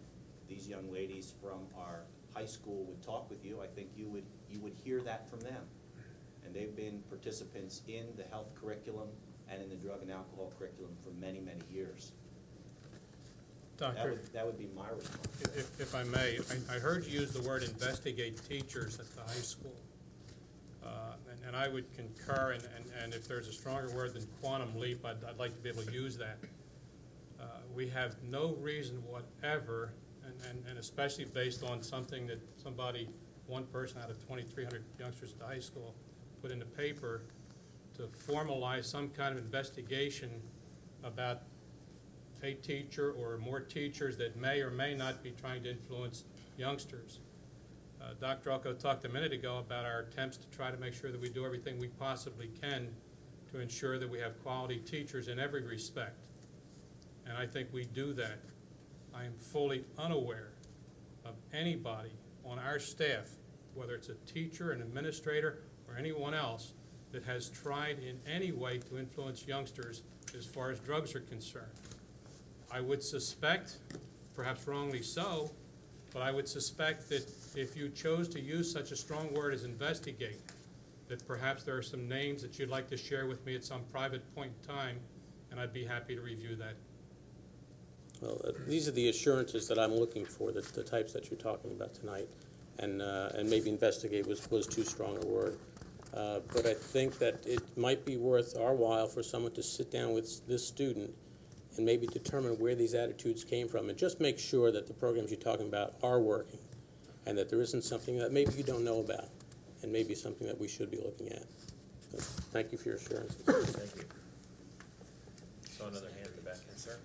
these young ladies from our high school would talk with you. I think you would hear that from them. And they've been participants in the health curriculum and in the drug and alcohol curriculum for many, many years. Doctor, that would be my response. if I may, I heard you use the word investigate teachers at the high school. And I would concur, and if there's a stronger word than quantum leap, I'd like to be able to use that. We have no reason whatever, and especially based on something that one person out of 2,300 youngsters at the high school put in the paper, to formalize some kind of investigation about a teacher or more teachers that may or may not be trying to influence youngsters. Dr. Elko talked a minute ago about our attempts to try to make sure that we do everything we possibly can to ensure that we have quality teachers in every respect. And I think we do that. I am fully unaware of anybody on our staff, whether it's a teacher, an administrator, or anyone else, that has tried in any way to influence youngsters as far as drugs are concerned. I would suspect, perhaps wrongly so, but I would suspect that if you chose to use such a strong word as investigate, that perhaps there are some names that you'd like to share with me at some private point in time, and I'd be happy to review that. Well, these are the assurances that I'm looking for, the types that you're talking about tonight, and maybe investigate was too strong a word. But I think that it might be worth our while for someone to sit down with this student and maybe determine where these attitudes came from, and just make sure that the programs you're talking about are working, and that there isn't something that maybe you don't know about, and maybe something that we should be looking at. So, thank you for your assurances. Thank you. So another hand in the back, yes, sir.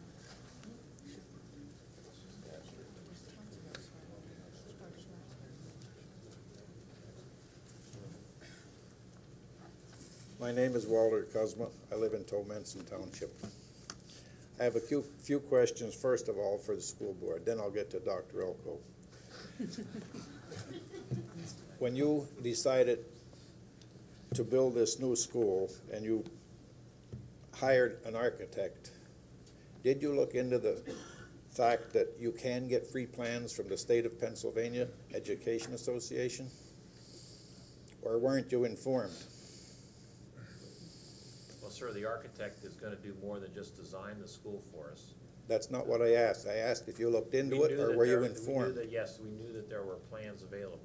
My name is Walter Kuzma. I live in Tolmanson Township. I have a few questions, first of all, for the school board, then I'll get to Dr. Elko. When you decided to build this new school and you hired an architect, did you look into the fact that you can get free plans from the State of Pennsylvania Education Association? Or weren't you informed? Well, sir, the architect is going to do more than just design the school for us. That's not what I asked. I asked if you looked into it, or were you informed? Yes, we knew that there were plans available.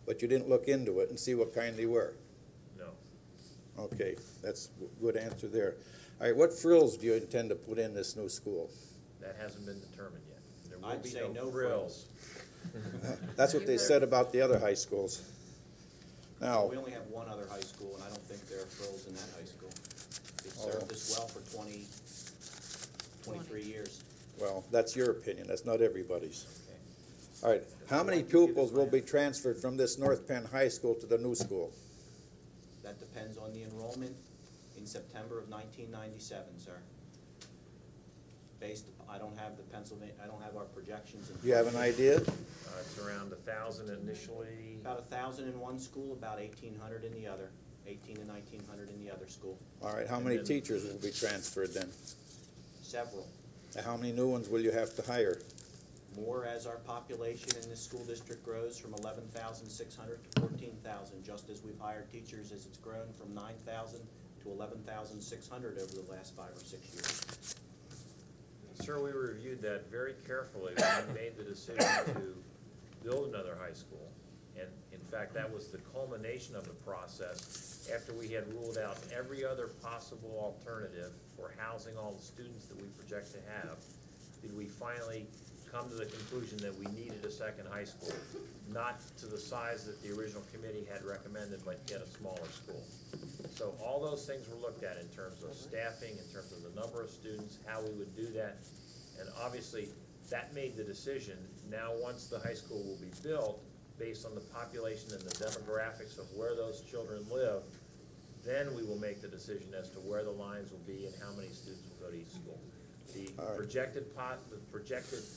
But you didn't look into it and see what kind they were? No. Okay, that's a good answer there. All right, what frills do you intend to put in this new school? That hasn't been determined yet. There will I'd be say no no frills. That's what they said about the other high schools. Now, We only have one other high school, and I don't think there are frills in that high school. It served us well for 23 years. Well, that's your opinion, that's not everybody's. Okay. All right, how many pupils will be transferred from this North Penn High School to the new school? That depends on the enrollment in September of 1997, sir. I don't have the Pennsylvania, I don't have our projections. Do you have an idea? It's around 1,000 initially. About 1,000 in one school, about 1,800 in the other, 1,800 to 1,900 in the other school. All right, how many teachers will be transferred then? Several. And how many new ones will you have to hire? More as our population in this school district grows from 11,600 to 14,000, just as we've hired teachers as it's grown from 9,000 to 11,600 over the last 5 or 6 years. Sir, we reviewed that very carefully when we made the decision to build another high school. And in fact, that was the culmination of the process after we had ruled out every other possible alternative for housing all the students that we project to have. Did we finally come to the conclusion that we needed a second high school, not to the size that the original committee had recommended, but yet a smaller school. So all those things were looked at in terms of staffing, in terms of the number of students, how we would do that. And obviously, that made the decision. Now, once the high school will be built, based on the population and the demographics of where those children live, then we will make the decision as to where the lines will be and how many students will go to each school. The projected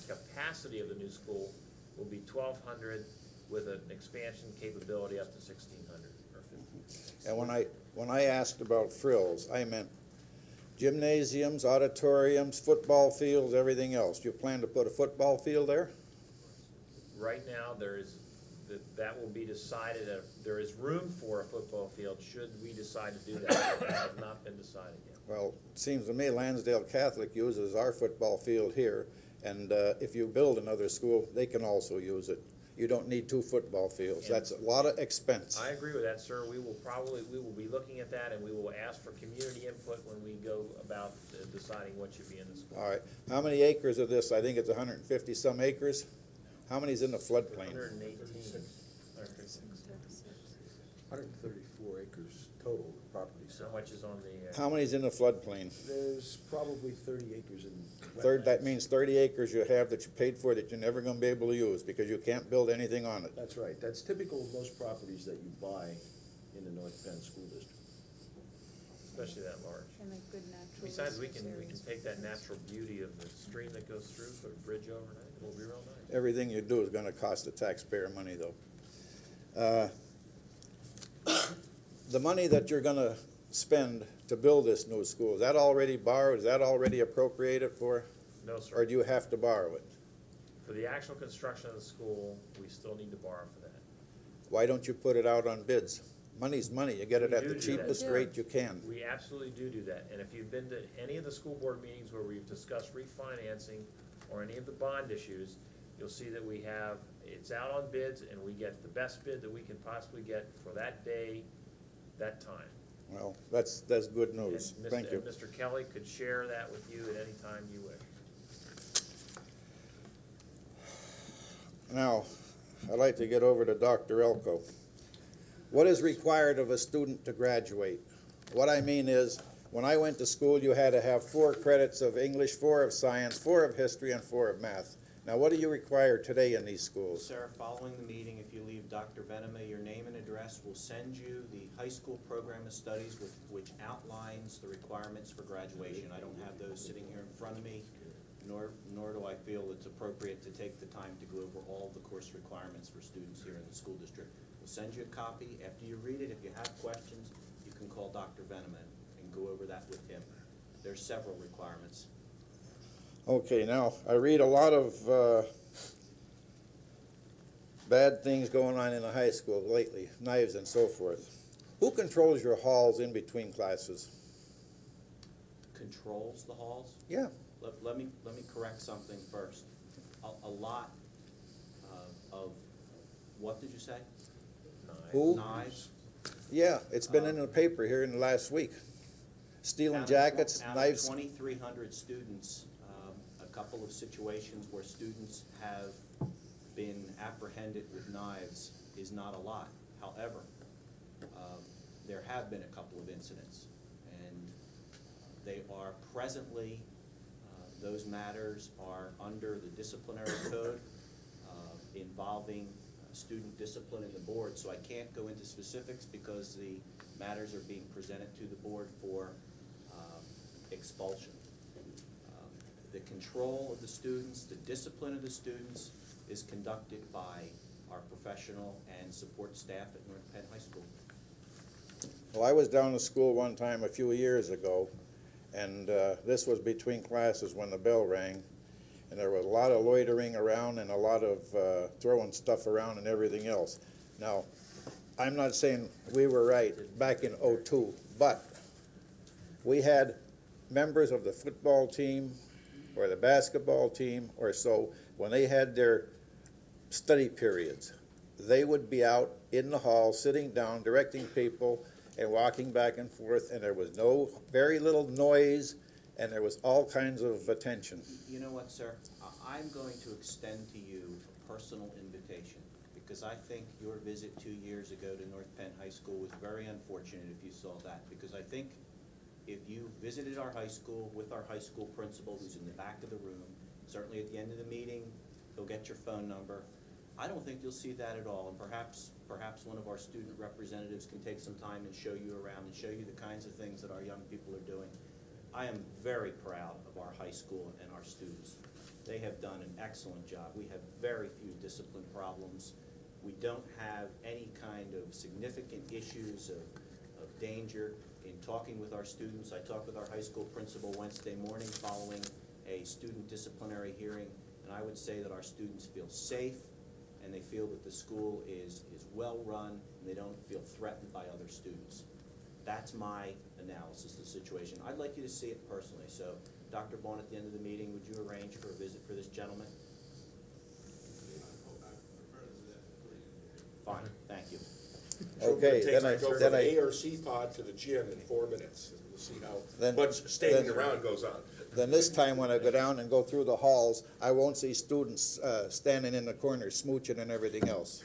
capacity of the new school will be 1,200 with an expansion capability up to 1,600 or 1,500. And when I asked about frills, I meant gymnasiums, auditoriums, football fields, everything else. Do you plan to put a football field there? Right now, that will be decided. There is room for a football field should we decide to do that. That has not been decided yet. Well, it seems to me Lansdale Catholic uses our football field here, and if you build another school, they can also use it. You don't need 2 football fields. That's a lot of expense. I agree with that, sir. We will be looking at that, and we will ask for community input when we go about deciding what should be in the school. All right. How many acres of this? I think it's 150 some acres. How many's in the floodplain? 118. 134 acres total of property. So how much is on the? How many's in the floodplain? There's probably 30 acres in That means 30 acres you have that you paid for that you're never going to be able to use because you can't build anything on it. That's right. That's typical of most properties that you buy in the North Penn School District. Especially that large. And a good natural. Besides, we can take that natural beauty of the stream that goes through, put a bridge over it. It'll be real nice. Everything you do is going to cost the taxpayer money, though. The money that you're going to spend to build this new school, is that already borrowed? Is that already appropriated for? No, sir. Or do you have to borrow it? For the actual construction of the school, we still need to borrow for that. Why don't you put it out on bids? Money's money. You get it at We the do cheapest that. rate you can. We absolutely do that. And if you've been to any of the school board meetings where we've discussed refinancing or any of the bond issues, you'll see that it's out on bids, and we get the best bid that we can possibly get for that day, that time. Well, that's good news. And Thank you. Mr. Kelly could share that with you at any time you wish. Now, I'd like to get over to Dr. Elko. What is required of a student to graduate? What I mean is, when I went to school, you had to have 4 credits of English, 4 of science, 4 of history, and 4 of math. Now, what do you require today in these schools? Sir, following the meeting, if you leave Dr. Venema your name and address, we'll send you the high school program of studies which outlines the requirements for graduation. I don't have those sitting here in front of me, nor do I feel it's appropriate to take the time to go over all the course requirements for students here in the school district. We'll send you a copy. After you read it, if you have questions, you can call Dr. Venema and go over that with him. There's several requirements. Okay, now, I read a lot of bad things going on in the high school lately, knives and so forth. Who controls your halls in between classes? Controls the halls? Yeah. Let me correct something first. A lot of, what did you say? Who? Knives. Yeah, it's been in the paper here in the last week. Stealing jackets, knives. Out of 2,300 students, a couple of situations where students have been apprehended with knives is not a lot. However, there have been a couple of incidents, and they are presently Those matters are under the disciplinary code involving student discipline in the board, so I can't go into specifics because the matters are being presented to the board for expulsion. The control of the students, the discipline of the students is conducted by our professional and support staff at North Penn High School. Well, I was down to school one time a few years ago, and this was between classes when the bell rang, and there was a lot of loitering around and a lot of throwing stuff around and everything else. Now, I'm not saying we were right back in '02, but we had members of the football team or the basketball team or so, when they had their study periods, they would be out in the hall, sitting down, directing people, and walking back and forth, and there was very little noise, and there was all kinds of attention. You know what, sir? I'm going to extend to you a personal invitation, because I think your visit 2 years ago to North Penn High School was very unfortunate if you saw that, because I think if you visited our high school with our high school principal, who's in the back of the room, certainly at the end of the meeting, he'll get your phone number. I don't think you'll see that at all, and perhaps one of our student representatives can take some time and show you around and show you the kinds of things that our young people are doing. I am very proud of our high school and our students. They have done an excellent job. We have very few discipline problems. We don't have any kind of significant issues of danger. In talking with our students, I talked with our high school principal Wednesday morning following a student disciplinary hearing, and I would say that our students feel safe, and they feel that the school is well run, and they don't feel threatened by other students. That's my analysis of the situation. I'd like you to see it personally. So, Dr. Vaughn, at the end of the meeting, would you arrange for a visit for this gentleman? Fine, thank you. Okay, Then then I go from the ARC pod to the gym in 4 minutes. We'll see how much standing around goes on. Then this time when I go down and go through the halls, I won't see students standing in the corner smooching and everything else.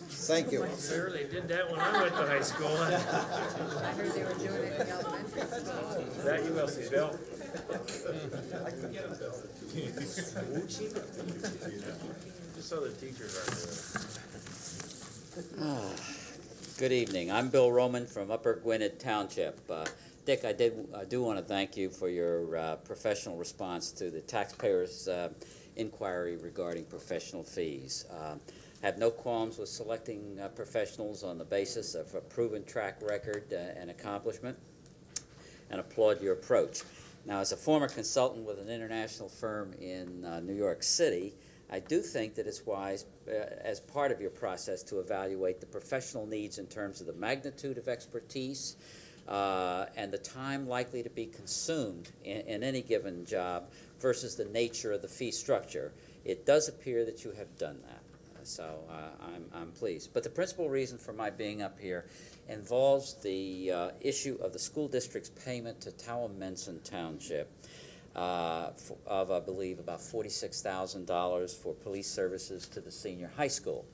Thank you. Sir, they did that when I went to high school. I heard they were doing it in elementary school. That you will see, Bill. Just so the teachers aren't doing it. Good evening. I'm Bill Roman from Upper Gwinnett Township. Dick, I do want to thank you for your professional response to the taxpayers' inquiry regarding professional fees. Have no qualms with selecting professionals on the basis of a proven track record and accomplishment, and applaud your approach. Now, as a former consultant with an international firm in New York City, I do think that it's wise, as part of your process, to evaluate the professional needs in terms of the magnitude of expertise and the time likely to be consumed in any given job versus the nature of the fee structure. It does appear that you have done that, so I'm pleased. But the principal reason for my being up here involves the issue of the school district's payment to Towamencin Township of, I believe, about $46,000 for police services to the senior high school.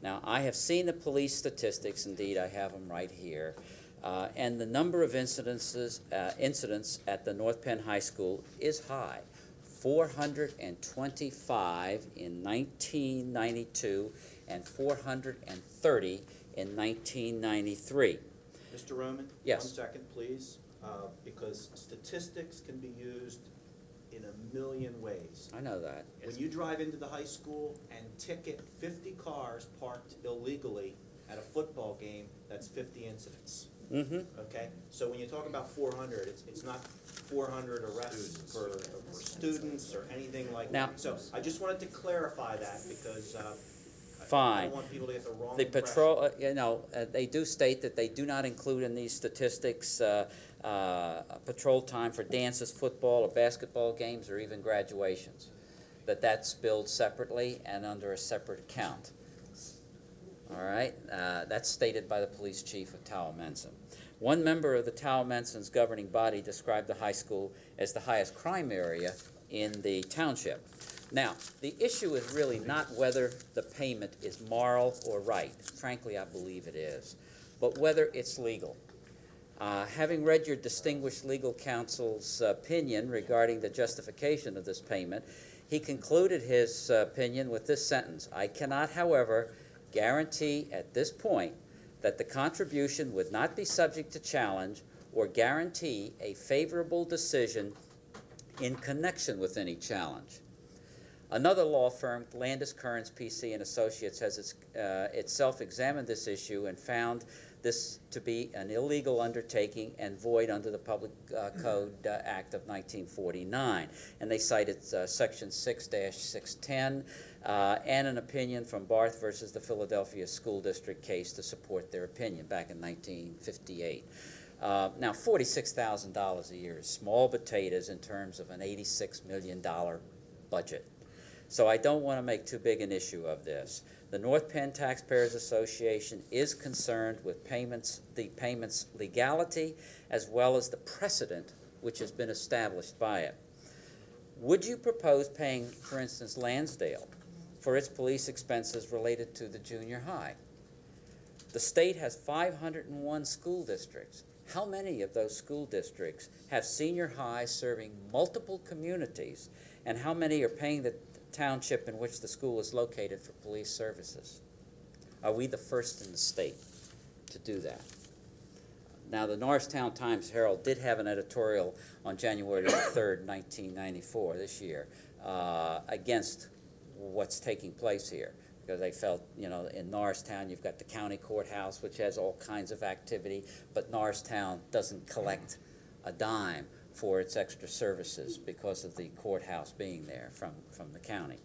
Now, I have seen the police statistics. Indeed, I have them right here. And the number of incidents at the North Penn High School is high. 425 in 1992 and 430 in 1993. Mr. Roman? Yes. 1 second, please, because statistics can be used in a million ways. I know that. When you drive into the high school and ticket 50 cars parked illegally at a football game, that's 50 incidents. Mm-hmm. Okay? So when you talk about 400, it's not 400 arrests for students or anything like that. So I just wanted to clarify that because Fine. I don't want people to get the wrong The impression. patrol, they do state that they do not include in these statistics patrol time for dances, football, or basketball games, or even graduations. That's billed separately and under a separate account. All right? That's stated by the police chief of Towamencin. One member of the Towamencin's governing body described the high school as the highest crime area in the township. Now, the issue is really not whether the payment is moral or right. Frankly, I believe it is. But whether it's legal. Having read your distinguished legal counsel's opinion regarding the justification of this payment, he concluded his opinion with this sentence: "I cannot, however, guarantee at this point that the contribution would not be subject to challenge or guarantee a favorable decision in connection with any challenge." Another law firm, Landis, Kearns, PC, and Associates, has itself examined this issue and found this to be an illegal undertaking and void under the Public Code Act of 1949. And they cited Section 6-610 and an opinion from Barth versus the Philadelphia School District case to support their opinion back in 1958. Now, $46,000 a year is small potatoes in terms of an $86 million budget. So I don't want to make too big an issue of this. The North Penn Taxpayers Association is concerned with the payment's legality as well as the precedent which has been established by it. Would you propose paying, for instance, Lansdale for its police expenses related to the junior high? The state has 501 school districts. How many of those school districts have senior highs serving multiple communities, and how many are paying the township in which the school is located for police services? Are we the first in the state to do that? Now, the Norristown Times-Herald did have an editorial on January 3rd, 1994, this year, against what's taking place here, because they felt, in Norristown you've got the county courthouse, which has all kinds of activity, but Norristown doesn't collect a dime for its extra services because of the courthouse being there from the county,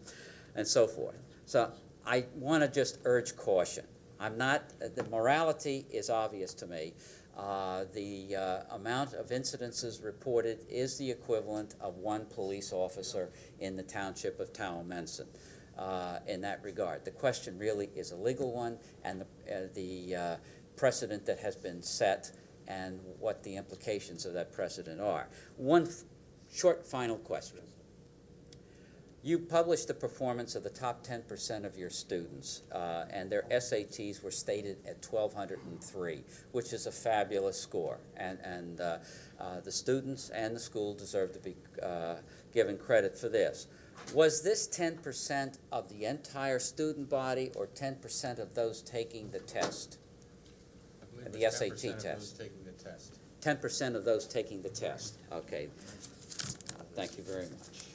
and so forth. So I want to just urge caution. The morality is obvious to me. The amount of incidences reported is the equivalent of one police officer in the township of Towamencin in that regard. The question really is a legal one, and the precedent that has been set and what the implications of that precedent are. One short final question. You published the performance of the top 10% of your students, and their SATs were stated at 1,203, which is a fabulous score. And the students and the school deserve to be given credit for this. Was this 10% of the entire student body, or 10% of those taking the test? The SAT test. 10% of those taking the test. Okay. Thank you very much.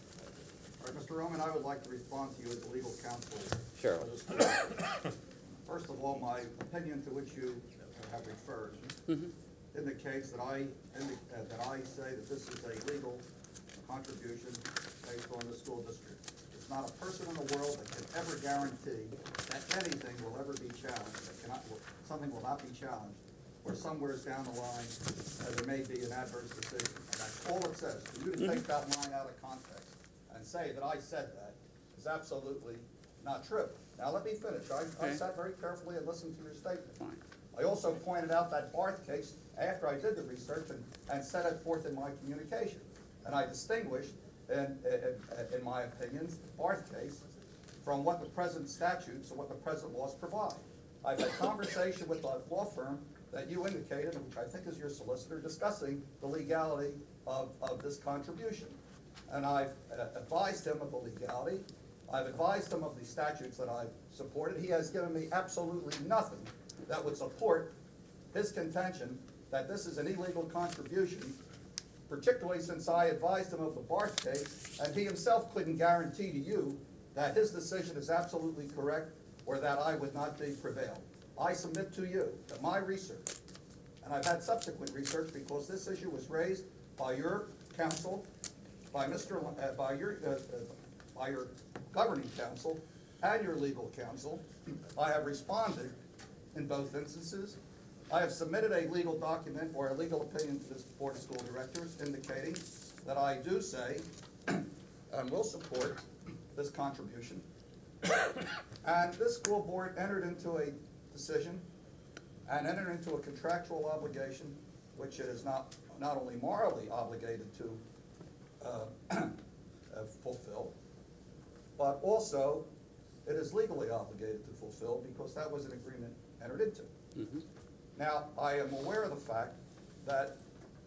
All right, Mr. Roman, I would like to respond to you as a legal counsel. Sure. First of all, my opinion to which you have referred indicates that I say that this is a legal contribution based on the school district. There's not a person in the world that can ever guarantee that anything will ever be challenged, something will not be challenged, or somewhere down the line there may be an adverse decision. And that's all it says. For you to take that line out of context and say that I said that is absolutely not true. Now let me finish. I sat very carefully and listened to your statement. I also pointed out that Barth case after I did the research and set it forth in my communication. And I distinguished, in my opinions, the Barth case from what the present statutes and what the present laws provide. I've had conversation with the law firm that you indicated, which I think is your solicitor, discussing the legality of this contribution. And I've advised him of the legality. I've advised him of the statutes that I've supported. He has given me absolutely nothing that would support his contention that this is an illegal contribution, particularly since I advised him of the Barth case, and he himself couldn't guarantee to you that his decision is absolutely correct or that I would not be prevailed. I submit to you that my research, and I've had subsequent research because this issue was raised by your counsel, by your governing counsel, and your legal counsel. I have responded in both instances. I have submitted a legal document or a legal opinion to this Board of School Directors indicating that I do say and will support this contribution. And this school board entered into a decision and entered into a contractual obligation, which it is not only morally obligated to fulfill, but also it is legally obligated to fulfill because that was an agreement entered into. Now, I am aware of the fact that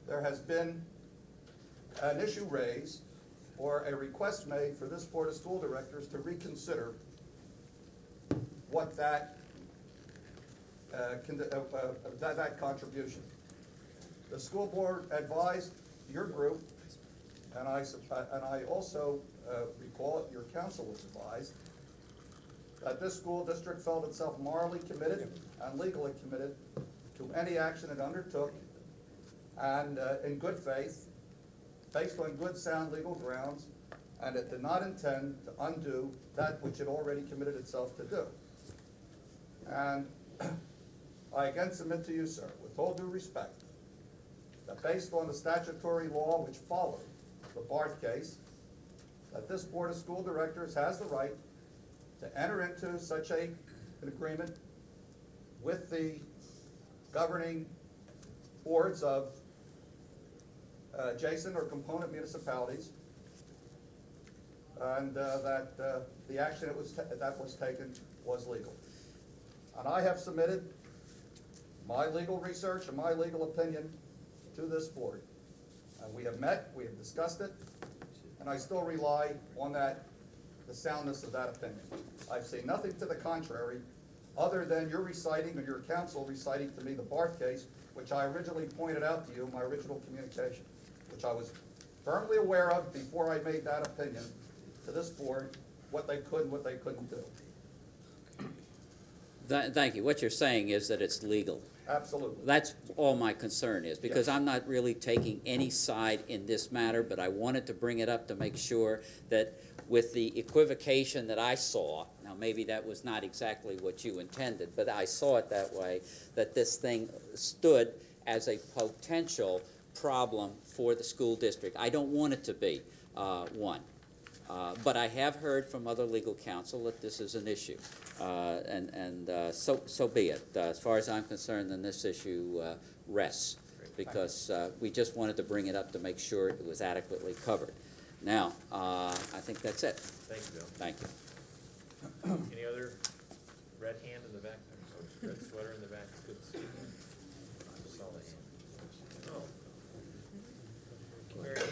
there has been an issue raised or a request made for this Board of School Directors to reconsider what that contribution. The school board advised your group, and I also recall your council was advised, that this school district felt itself morally committed and legally committed to any action it undertook, and in good faith, based on good sound legal grounds, and it did not intend to undo that which it already committed itself to do. And I again submit to you, sir, with all due respect, that based on the statutory law which followed the Barth case, that this Board of School Directors has the right to enter into such an agreement with the governing boards of adjacent or component municipalities, and that the action that was taken was legal. And I have submitted my legal research and my legal opinion to this board. And we have met, we have discussed it, and I still rely on the soundness of that opinion. I've seen nothing to the contrary, other than your reciting, or your counsel reciting to me the Barth case, which I originally pointed out to you in my original communication, which I was firmly aware of before I made that opinion to this board, what they could and what they couldn't do. Thank you. What you're saying is that it's legal. Absolutely. That's all my concern is, because I'm not really taking any side in this matter, but I wanted to bring it up to make sure that with the equivocation that I saw, now maybe that was not exactly what you intended, but I saw it that way, that this thing stood as a potential problem for the school district. I don't want it to be one. But I have heard from other legal counsel that this is an issue, so be it. As far as I'm concerned, then this issue rests, because we just wanted to bring it up to make sure it was adequately covered. Now, I think that's it. Thank you, Bill. Thank you. Any other red hand in the back there? Oh, red sweater in the back. Good to see you. I saw the hand. Oh. Mary Ann.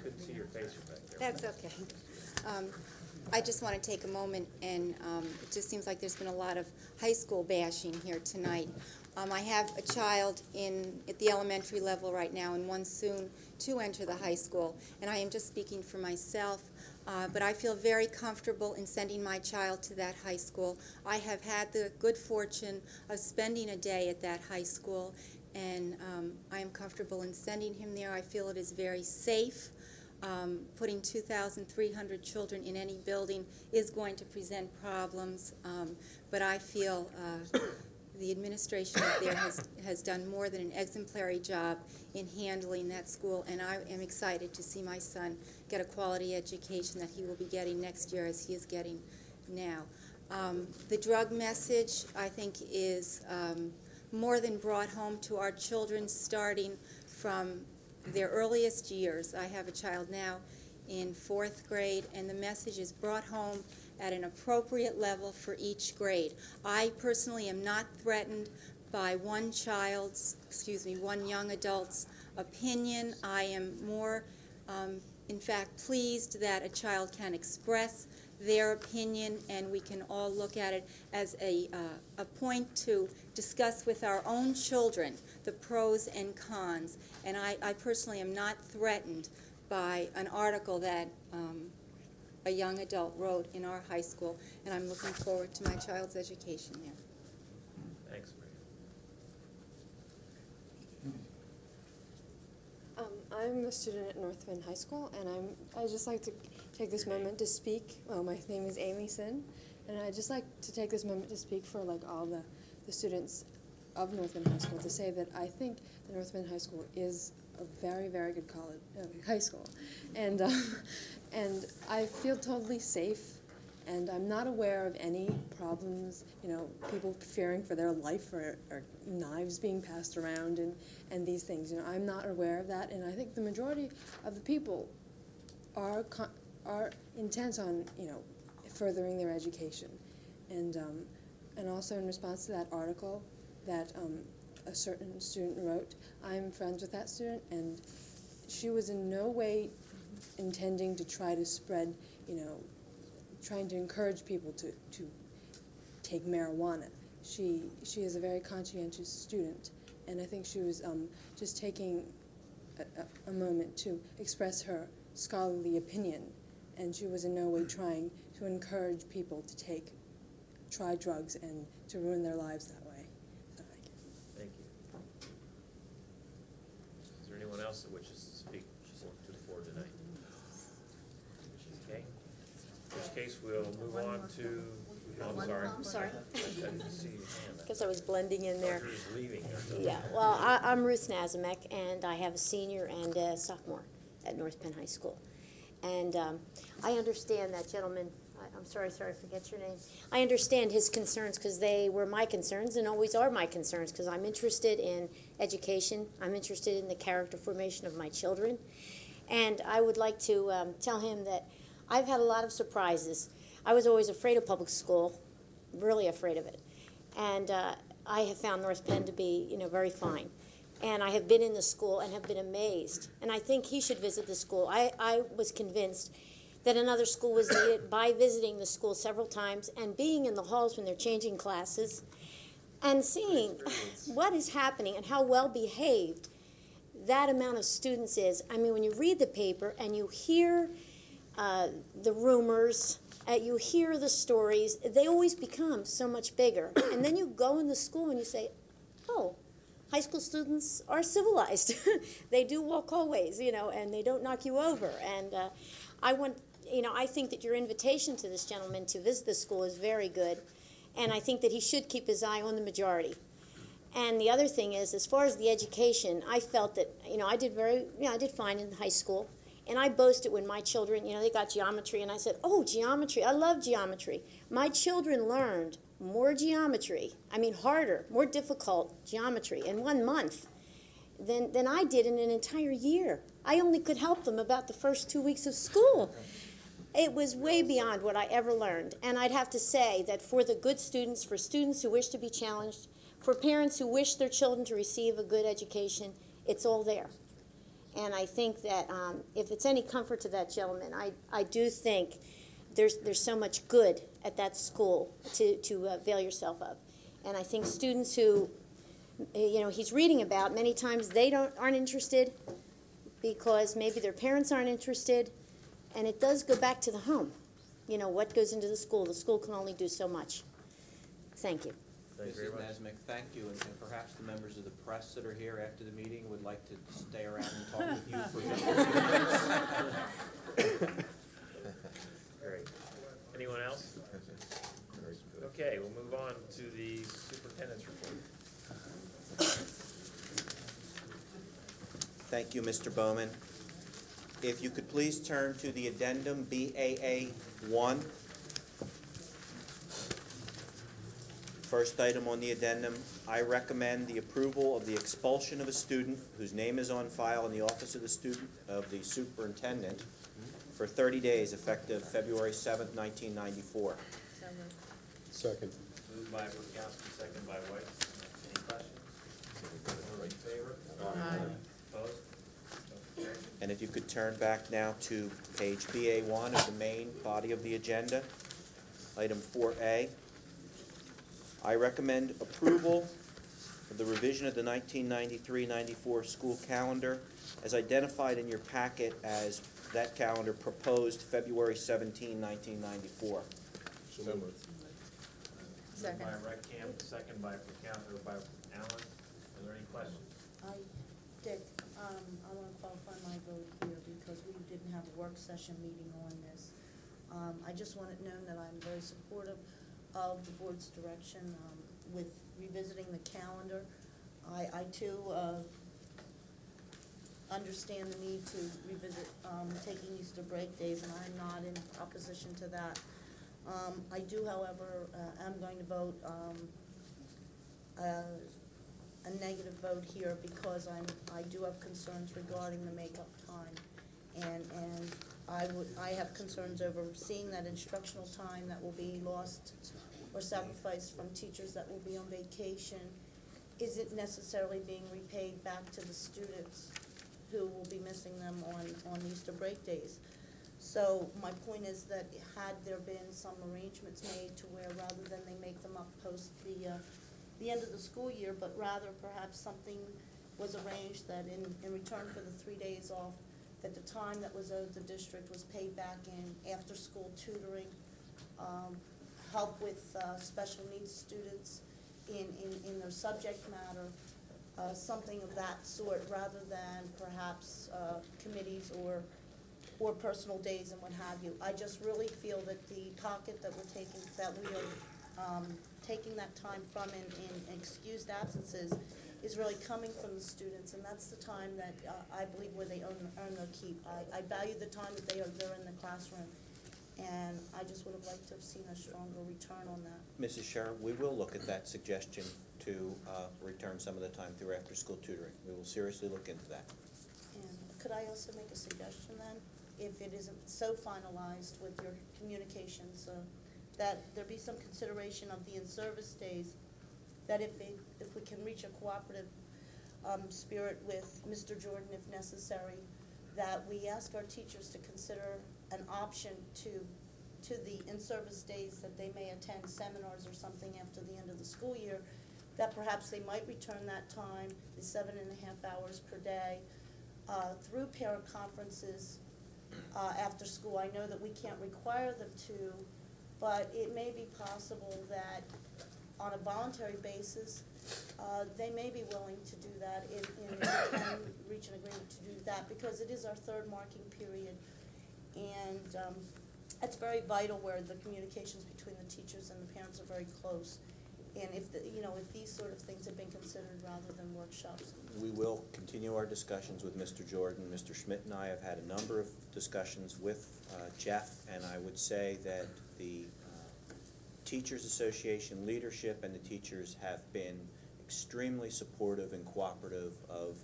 Couldn't see your face from back there. That's okay. I just want to take a moment, and it just seems like there's been a lot of high school bashing here tonight. I have a child at the elementary level right now, and one soon to enter the high school, and I am just speaking for myself, but I feel very comfortable in sending my child to that high school. I have had the good fortune of spending a day at that high school, and I am comfortable in sending him there. I feel it is very safe. Putting 2,300 children in any building is going to present problems, but I feel the administration up there has done more than an exemplary job in handling that school, and I am excited to see my son get a quality education that he will be getting next year as he is getting now. The drug message, I think, is more than brought home to our children starting from their earliest years. I have a child now in 4th grade, and the message is brought home at an appropriate level for each grade. I personally am not threatened by one young adult's opinion. I am more, in fact, pleased that a child can express their opinion, and we can all look at it as a point to discuss with our own children the pros and cons. And I personally am not threatened by an article that a young adult wrote in our high school, and I'm looking forward to my child's education there. Thanks, Maria. I'm a student at North Bend High School, and I'd just like to take this moment to speak. Well, my name is Amy Sin, and I'd just like to take this moment to speak for all the students of North Bend High School, to say that I think the North Bend High School is a very, very good high school, and I feel totally safe, and I'm not aware of any problems, people fearing for their life, or knives being passed around, and these things. I'm not aware of that, and I think the majority of the people are intent on furthering their education, and also in response to that article that a certain student wrote. I'm friends with that student, and she was in no way intending to try to spread, trying to encourage people to take marijuana. She is a very conscientious student, and I think she was just taking a moment to express her scholarly opinion, and she was in no way trying to encourage people to try drugs and to ruin their lives that way. Thank you. Is there anyone else that wishes to speak to the board tonight? Okay. In which case, we'll move on to, oh, I'm sorry. I'm sorry. I didn't see your hand. Because I was blending in there. You're just leaving there. Yeah, well, I'm Ruth Nazamek, and I have a senior and a sophomore at North Penn High School. And I understand that gentleman, I'm sorry, I forget your name. I understand his concerns because they were my concerns and always are my concerns, because I'm interested in education. I'm interested in the character formation of my children. And I would like to tell him that I've had a lot of surprises. I was always afraid of public school, really afraid of it. And I have found North Penn to be, very fine. And I have been in the school and have been amazed. And I think he should visit the school. I was convinced that another school was needed by visiting the school several times and being in the halls when they're changing classes and seeing what is happening and how well behaved that amount of students is. I mean, when you read the paper and you hear the rumors, you hear the stories, they always become so much bigger. And then you go in the school and you say, oh, high school students are civilized. They do walk hallways, and they don't knock you over. And I think that your invitation to this gentleman to visit the school is very good. And I think that he should keep his eye on the majority. And the other thing is, as far as the education, I felt that, I did fine in high school. And I boasted when my children, they got geometry, and I said, oh, geometry, I love geometry. My children learned more geometry, harder, more difficult geometry in 1 month than I did in an entire year. I only could help them about the first 2 weeks of school. It was way beyond what I ever learned. And I'd have to say that for the good students, for students who wish to be challenged, for parents who wish their children to receive a good education, it's all there. And I think that if it's any comfort to that gentleman, I do think there's so much good at that school to avail yourself of. And I think students who, he's reading about, many times they aren't interested because maybe their parents aren't interested. And it does go back to the home. What goes into the school? The school can only do so much. Thank you. Mrs. Nesmick, thank you, and perhaps the members of the press that are here after the meeting would like to stay around and talk with you for just a few minutes. Great. Anyone else? Okay, we'll move on to the superintendent's report. Thank you, Mr. Bowman. If you could please turn to the addendum BAA 1. First item on the addendum, I recommend the approval of the expulsion of a student whose name is on file in the office of the superintendent for 30 days effective February 7th, 1994. Second. Moved by Burkowski, second by White. Any questions? All in favor? Aye. Opposed? Okay. And if you could turn back now to page BA1 of the main body of the agenda, item 4A. I recommend approval of the revision of the 1993-94 school calendar as identified in your packet as that calendar proposed February 17, 1994. So moved. Moved by Redcamp, second by Allen. Are there any questions? Dick, I want to qualify my vote here because we didn't have a work session meeting on this. I just want it known that I'm very supportive of the board's direction with revisiting the calendar. I too understand the need to revisit taking Easter break days, and I'm not in opposition to that. I do, however, am going to vote a negative vote here because I do have concerns regarding the makeup time, and I have concerns over seeing that instructional time that will be lost or sacrificed from teachers that will be on vacation, isn't necessarily being repaid back to the students who will be missing them on Easter break days. So my point is that had there been some arrangements made to where rather than they make them up post the end of the school year, but rather perhaps something was arranged that in return for the 3 days off, that the time that was owed the district was paid back in after-school tutoring, help with special needs students in their subject matter, something of that sort, rather than perhaps committees or personal days and what have you. I just really feel that the pocket that we're taking, that we are taking that time from in excused absences is really coming from the students, and that's the time that I believe where they earn their keep. I value the time that they're in the classroom, and I just would have liked to have seen a stronger return on that. Mrs. Scherer, we will look at that suggestion to return some of the time through after-school tutoring. We will seriously look into that. And could I also make a suggestion then? If it isn't so finalized with your communications, that there be some consideration of the in-service days, that if we can reach a cooperative spirit with Mr. Jordan if necessary, that we ask our teachers to consider an option to the in-service days that they may attend seminars or something after the end of the school year, that perhaps they might return that time, the 7.5 hours per day, through parent conferences after school. I know that we can't require them to, but it may be possible that on a voluntary basis, they may be willing to do that if we can reach an agreement to do that, because it is our third marking period, and it's very vital where the communications between the teachers and the parents are very close. And if these sort of things have been considered rather than workshops. We will continue our discussions with Mr. Jordan. Mr. Schmidt and I have had a number of discussions with Jeff, and I would say that the Teachers Association leadership and the teachers have been extremely supportive and cooperative of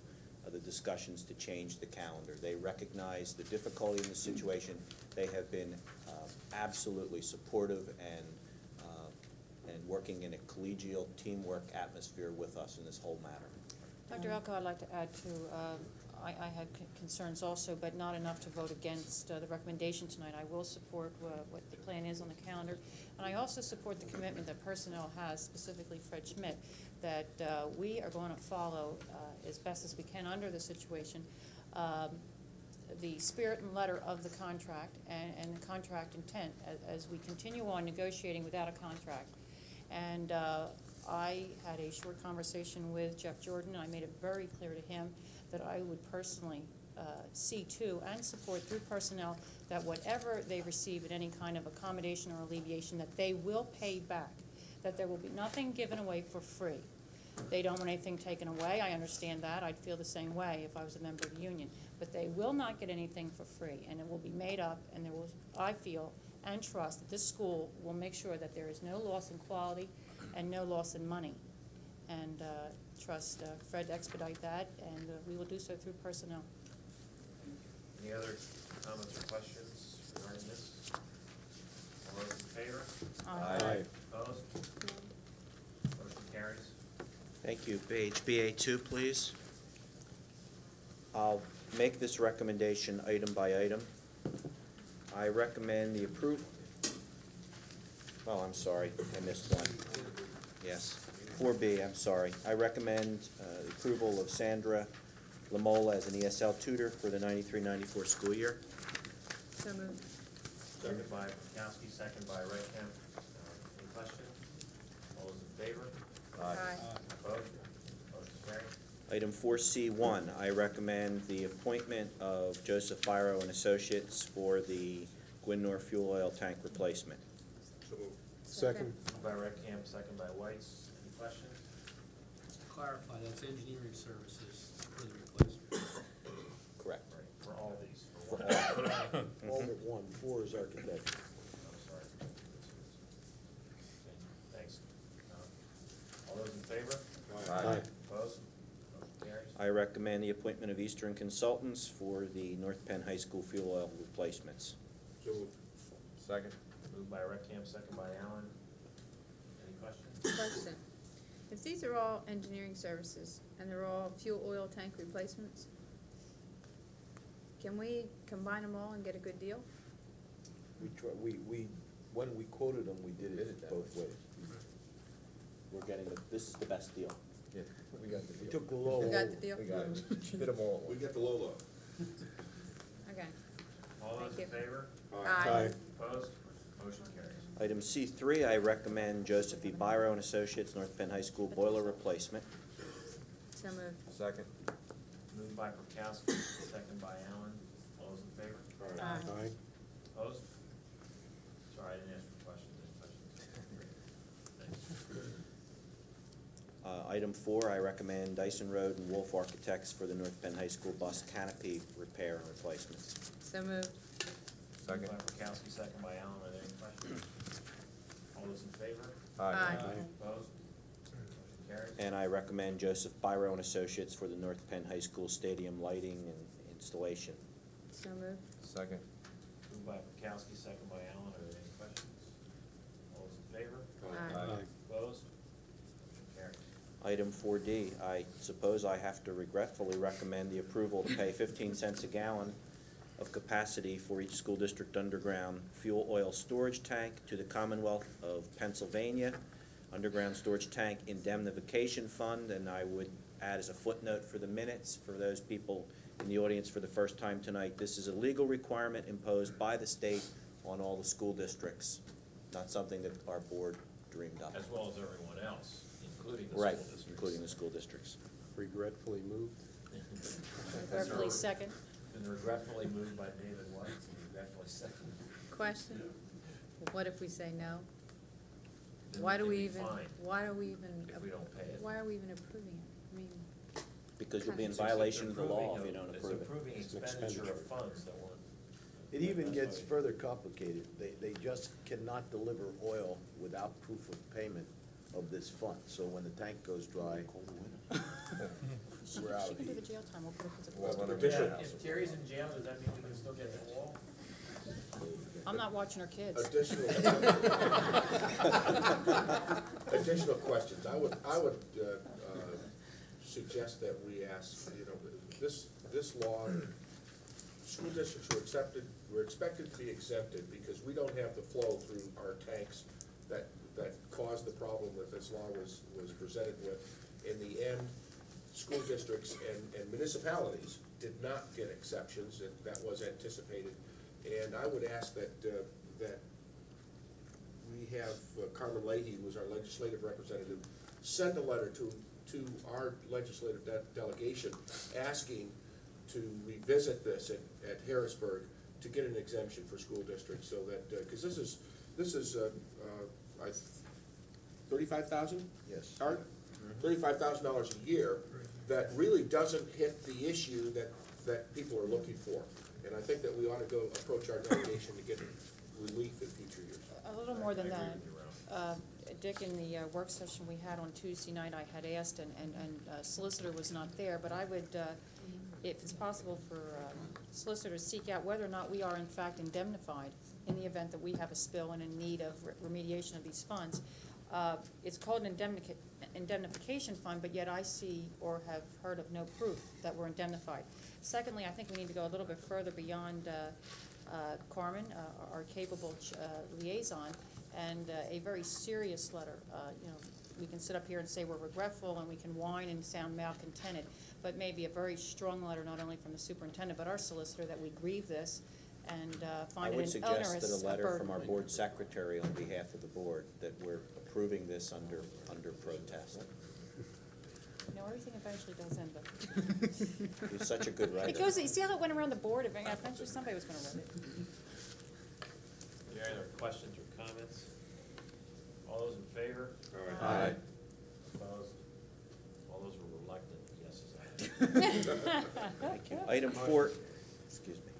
the discussions to change the calendar. They recognize the difficulty in the situation. They have been absolutely supportive and working in a collegial teamwork atmosphere with us in this whole matter. Dr. Elko, I'd like to add to, I had concerns also, but not enough to vote against the recommendation tonight. I will support what the plan is on the calendar, and I also support the commitment that personnel has, specifically Fred Schmidt, that we are going to follow as best as we can under the situation the spirit and letter of the contract and the contract intent as we continue on negotiating without a contract. And I had a short conversation with Jeff Jordan. I made it very clear to him that I would personally see to and support through personnel that whatever they receive in any kind of accommodation or alleviation, that they will pay back, that there will be nothing given away for free. They don't want anything taken away. I understand that. I'd feel the same way if I was a member of the union. But they will not get anything for free, and it will be made up, and there will, I feel, and trust that this school will make sure that there is no loss in quality and no loss in money. And trust Fred to expedite that, and we will do so through personnel. Any other comments or questions regarding this? All those in favor? Aye. Opposed? Motion carries. Thank you. Page BA2, please. I'll make this recommendation item by item. I recommend the approval. Oh, I'm sorry, I missed one. Yes, 4B, I'm sorry. I recommend the approval of Sandra Lamola as an ESL tutor for the 93-94 school year. So moved. Second by Pankowski, second by Redcamp. Any questions? All those in favor? Aye. Opposed? Motion carries. Item 4C1, I recommend the appointment of Joseph Firo and Associates for the Gwynnor fuel oil tank replacement. So moved. Second. Moved by Redcamp, second by Whites. Any questions? Just to clarify, that's engineering services for the replacement. Correct. Right, for all these. For All but one, 4 is architecture. I'm sorry. Thanks. All those in favor? Aye. Opposed? Motion carries. I recommend the appointment of Eastern Consultants for the North Penn High School fuel oil replacements. So moved. Second. Moved by Redcamp, second by Allen. Any questions? Question. if these are all engineering services and they're all fuel oil tank replacements, can we combine them all and get a good deal? When we quoted them, we did it both ways. We're getting, this is the best deal. Yeah, we got the deal. We took the low. We got the deal? We got it. Hit them all. We get the low. Okay. All those in Thank you. favor? Aye. Opposed? Motion carries. Item C3, I recommend Joseph E. Byro and Associates, North Penn High School boiler replacement. So moved. Second. Moved by Prokowski, second by Allen. All those in favor? Aye. Opposed? Sorry, I didn't ask for questions. Item 4, I recommend Dyson Road and Wolf Architects for the North Penn High School bus canopy repair and replacement. So moved. Moved by Prokowski, second by Allen. Are there any questions? All those in favor? Aye. Opposed? Motion carries. And I recommend Joseph Byro and Associates for the North Penn High School stadium lighting and installation. So moved. Second. Moved by Prokowski, second by Allen. Are there any questions? All those in favor? Aye. Opposed? Motion carries. Item 4D, I suppose I have to regretfully recommend the approval to pay 15 cents a gallon of capacity for each school district underground fuel oil storage tank to the Commonwealth of Pennsylvania Underground Storage Tank Indemnification Fund, and I would add as a footnote for the minutes, for those people in the audience for the first time tonight, this is a legal requirement imposed by the state on all the school districts, not something that our board dreamed up. As well as everyone else, including the school Right, districts. including the school districts. Regretfully moved. Regretfully second. Been regretfully moved by David White, and regretfully seconded. Question, what if we say no? Then Why do can we be even, fined why are we even? if we don't pay it. Why are we even approving it? I mean, Because you'll be in It's violation of the approving law if you don't approve It's it. approving expenditure of funds that weren't. It even That's gets why- further complicated. They just cannot deliver oil without proof of payment of this fund. So when the tank goes dry, we're out She of can do the heat. jail time, we'll put it to the Well, court. Yeah, if Terry's in jail, does that mean we can still get the wall? I'm not watching her kids. Additional questions. I would suggest that we ask, this law, school districts were expected to be exempted because we don't have the flow through our tanks that caused the problem that this law was presented with. In the end, school districts and municipalities did not get exceptions, and that was anticipated. And I would ask that we have Carmen Leahy, who is our legislative representative, send a letter to our legislative delegation asking to revisit this at Harrisburg to get an exemption for school districts, so that, because this is $35,000? Yes. Art? $35,000 a year that really doesn't hit the issue that people are looking for. And I think that we ought to go approach our delegation to get relief in future years. A little more than that. Dick, in the work session we had on Tuesday night, I had asked, and solicitor was not there, but I would, if it's possible for solicitor to seek out whether or not we are in fact indemnified in the event that we have a spill and in need of remediation of these funds. It's called an indemnification fund, but yet I see or have heard of no proof that we're indemnified. Secondly, I think we need to go a little bit further beyond Carmen, our capable liaison, and a very serious letter. We can sit up here and say we're regretful and we can whine and sound malcontented, but maybe a very strong letter not only from the superintendent but our solicitor that we grieve this and find it an onerous burden. I would suggest that a letter from our board secretary on behalf of the board that we're approving this under protest. No, everything eventually does end up. He's such a good writer. It goes, you see how it went around the board? Eventually somebody was gonna read it. Are there any other questions or comments? All those in favor? Aye. Opposed? All those were reluctant yeses. Thank you.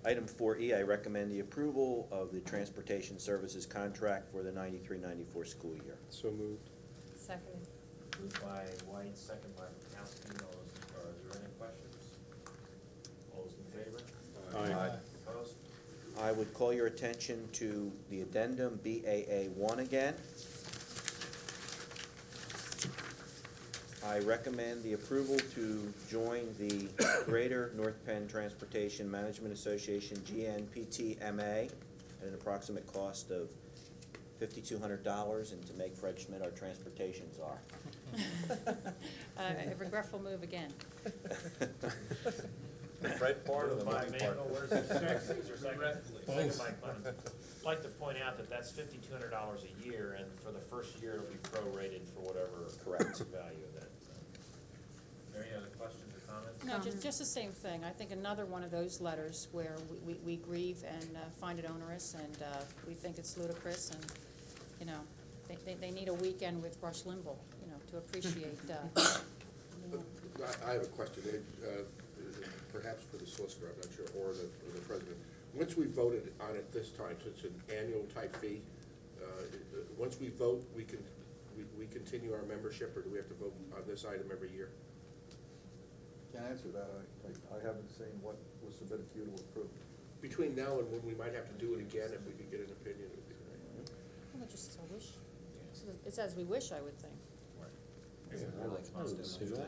Item 4E, I recommend the approval of the transportation services contract for the 93-94 school year. So moved. Second. Moved by White, second by Prokowski. Are there any questions? All those in favor? Aye. Opposed? I would call your attention to the addendum BAA1 again. I recommend the approval to join the Greater North Penn Transportation Management Association, GNPTMA, at an approximate cost of $5,200, and to make Fred Schmidt our transportation czar. A regretful move again. The Fred part or the money part? Where's the second or second by Clemens? I'd like to point out that that's $5,200 a year, and for the first year, it'll be prorated for whatever Correct. value of that. So. Any other questions or comments? No, just the same thing. I think another one of those letters where we grieve and find it onerous, and we think it's ludicrous, and, you know, they need a weekend with Rush Limbaugh, you know, to appreciate. I have a question, perhaps for the solicitor, I'm not sure, or the president. Once we voted on it this time, so it's an annual type fee, once we vote, we continue our membership, or do we have to vote on this item every year? Can't answer that. I haven't seen what was submitted to you to approve. Between now and when we might have to do it again, if we could get an opinion, it would be great. Well, just a wish. It's as we wish, I would think.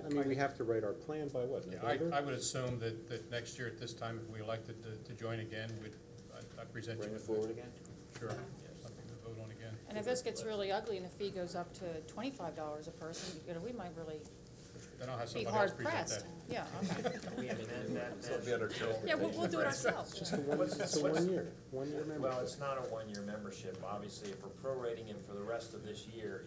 I mean, we have to write our plan by what, November? I would assume that next year at this time, if we elected to join again, I'd present you Bring it with forward again? Sure, something to vote on again. And if this gets really ugly and the fee goes up to $25 a person, you know, we might really Then I'll have be somebody else hard present pressed. that. Yeah, okay. We amend that. So it'll be under Yeah, we'll do it ourselves. It's just a one-year membership. Well, it's not a one-year membership. Obviously, if we're prorating it for the rest of this year,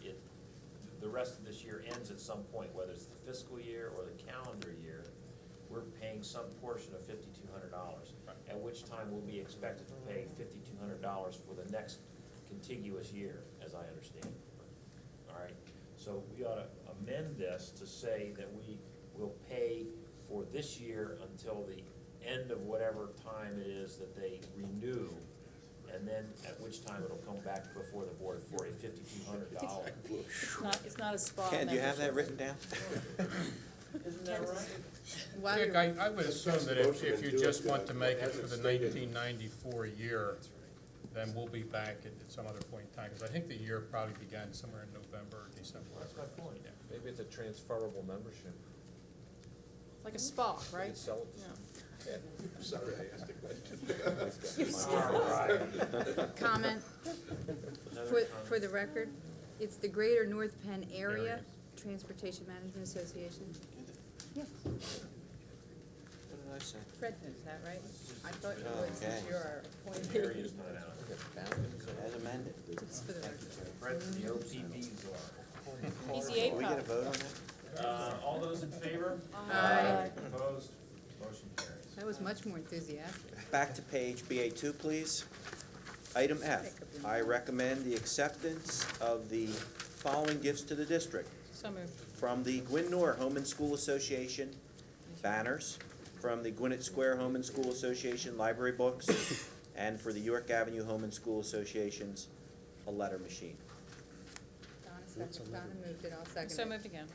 the rest of this year ends at some point, whether it's the fiscal year or the calendar year. We're paying some portion of $5,200, at which time we'll be expected to pay $5,200 for the next contiguous year, as I understand it. All right, so we ought to amend this to say that we will pay for this year until the end of whatever time it is that they renew, and then at which time it'll come back before the board for a $5,200. It's not a spa. Ken, do you have that written down? Isn't that right? While Dick, you're- I would assume that if you just want to make it for the 1994 year, then we'll be back at some other point in time, because I think the year probably began somewhere in November or December. That's my point. Yeah. Maybe it's a transferable membership. Like a spa, right? Sell it. Yeah. I'm sorry I asked the question. All right. Comment for the record, it's the Greater North Penn Area Transportation Management Association. Yeah, What did I say? Fred knows that, right? I thought you Oh, would, since okay. you're our appointed. Area's not out. As amended. It's for the record. Fred's the OPP's are. He's the Can we get a APOC. vote on that? All those in favor? Aye. Opposed? Motion carries. That was much more enthusiastic. Back to page BA2, please. Item F, I recommend the acceptance of the following gifts to the district. So moved. From the Gwynn-Nor Home and School Association, banners. From the Gwinnett Square Home and School Association, library books. And for the York Avenue Home and School Associations, a letter machine. Donna moved it, I'll second it. So moved again.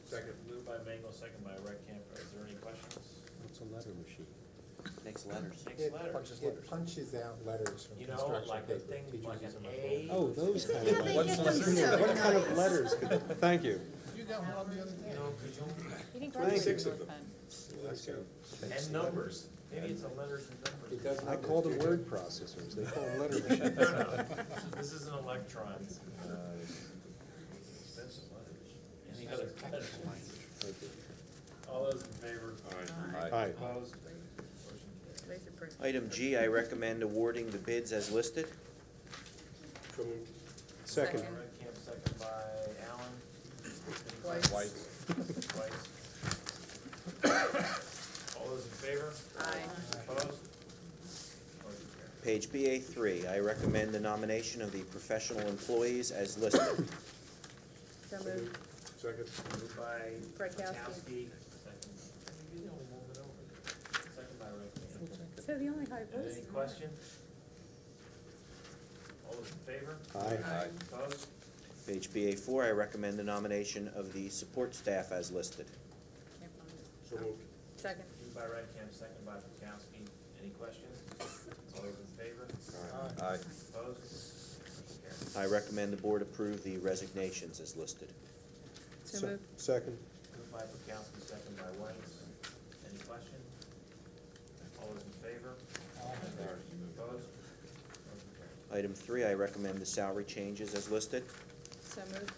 Second. Moved by Mangle, second by Redcamp. Is there any questions? What's a letter machine? Makes letters. Takes letters. It punches out letters from You know, construction like a paper. thing, Teachers like use an them A. Oh, those kind of they letters. get them so What kind of nice. letters? Thank you. You got one the other day. You know, could you, He didn't graduate Six from of North them. Penn. and numbers. Maybe it's a letters and numbers. It doesn't I have call the them future. word processors. They call them letter machines. No. This isn't electrons. Expensive letters. Any other questions? All those in favor? Aye. Opposed? Motion carries. Razor print. Item G, I recommend awarding the bids as listed. So moved. Second. Redcamp, second by Allen. Twice. Twice. All those in favor? Aye. Opposed? Motion carries. Page BA3, I recommend the nomination of the professional employees as listed. So moved. Second. Moved by Fredkowski. Second. You don't move it over. Second by Redcamp. So the only high voice. Any questions? All those in favor? Aye. Opposed? Page BA4, I recommend the nomination of the support staff as listed. Can't find it. So moved. Second. Moved by Redcamp, second by Pikowski. Any questions? All those in favor? Aye. Opposed? Motion carries. I recommend the board approve the resignations as listed. So moved. Second. Moved by Bukowski, second by White. Any questions? All those in favor? Opposed? Motion carries. Item 3, I recommend the salary changes as listed. So moved.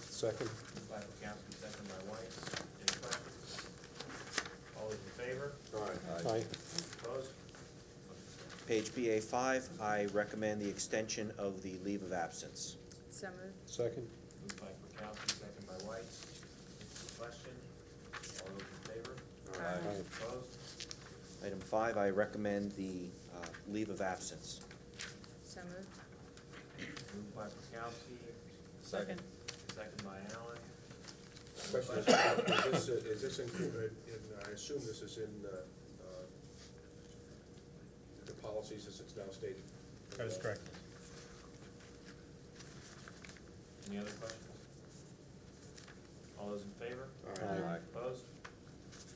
Second. Moved by Bukowski, second by White. Any questions? All those in favor? Aye. Opposed? Page BA5, I recommend the extension of the leave of absence. So moved. Second. Moved by Bukowski, second by White. Any question? All those in favor? Aye. Opposed? Item 5, I recommend the leave of absence. So moved. Moved by Bukowski. Second. Second by Allen. Question is this included in, I assume this is in the policies as it's now stated? That is correct. Any other questions? All those in favor? Aye. Opposed?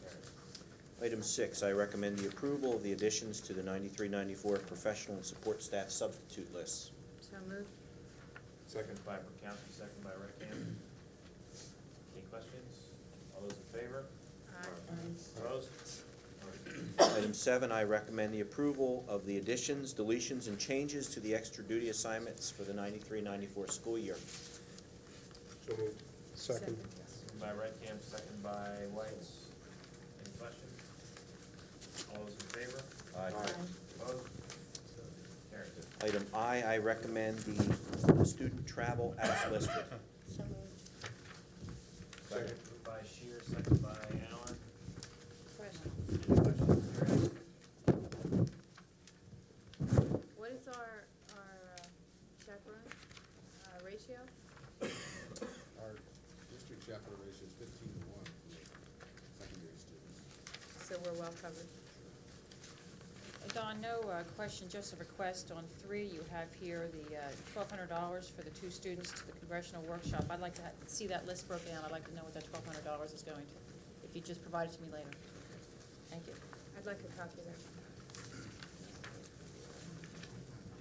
Carries. Item 6, I recommend the approval of the additions to the 93-94 professional and support staff substitute lists. So moved. Second by Bukowski, second by Reckham. Any questions? All those in favor? Opposed? Item 7, I recommend the approval of the additions, deletions, and changes to the extra duty assignments for the 93-94 school year. So moved. Second. Moved by Redcamp, second by Whites. Any questions? All those in favor? Opposed? Carries. Item I recommend the student travel as listed. So moved. Second. Moved by Shear, second by Allen. Question. Any questions? Carries. What is our chaperone ratio? Our district chaplain ratio is 15-1 for secondary students. So we're well covered. Don, no question, just a request on 3. You have here the $1,200 for the 2 students to the congressional workshop. I'd like to see that list broken down. I'd like to know what that $1,200 is going to, if you just provide it to me later. Thank you. I'd like a copy of that.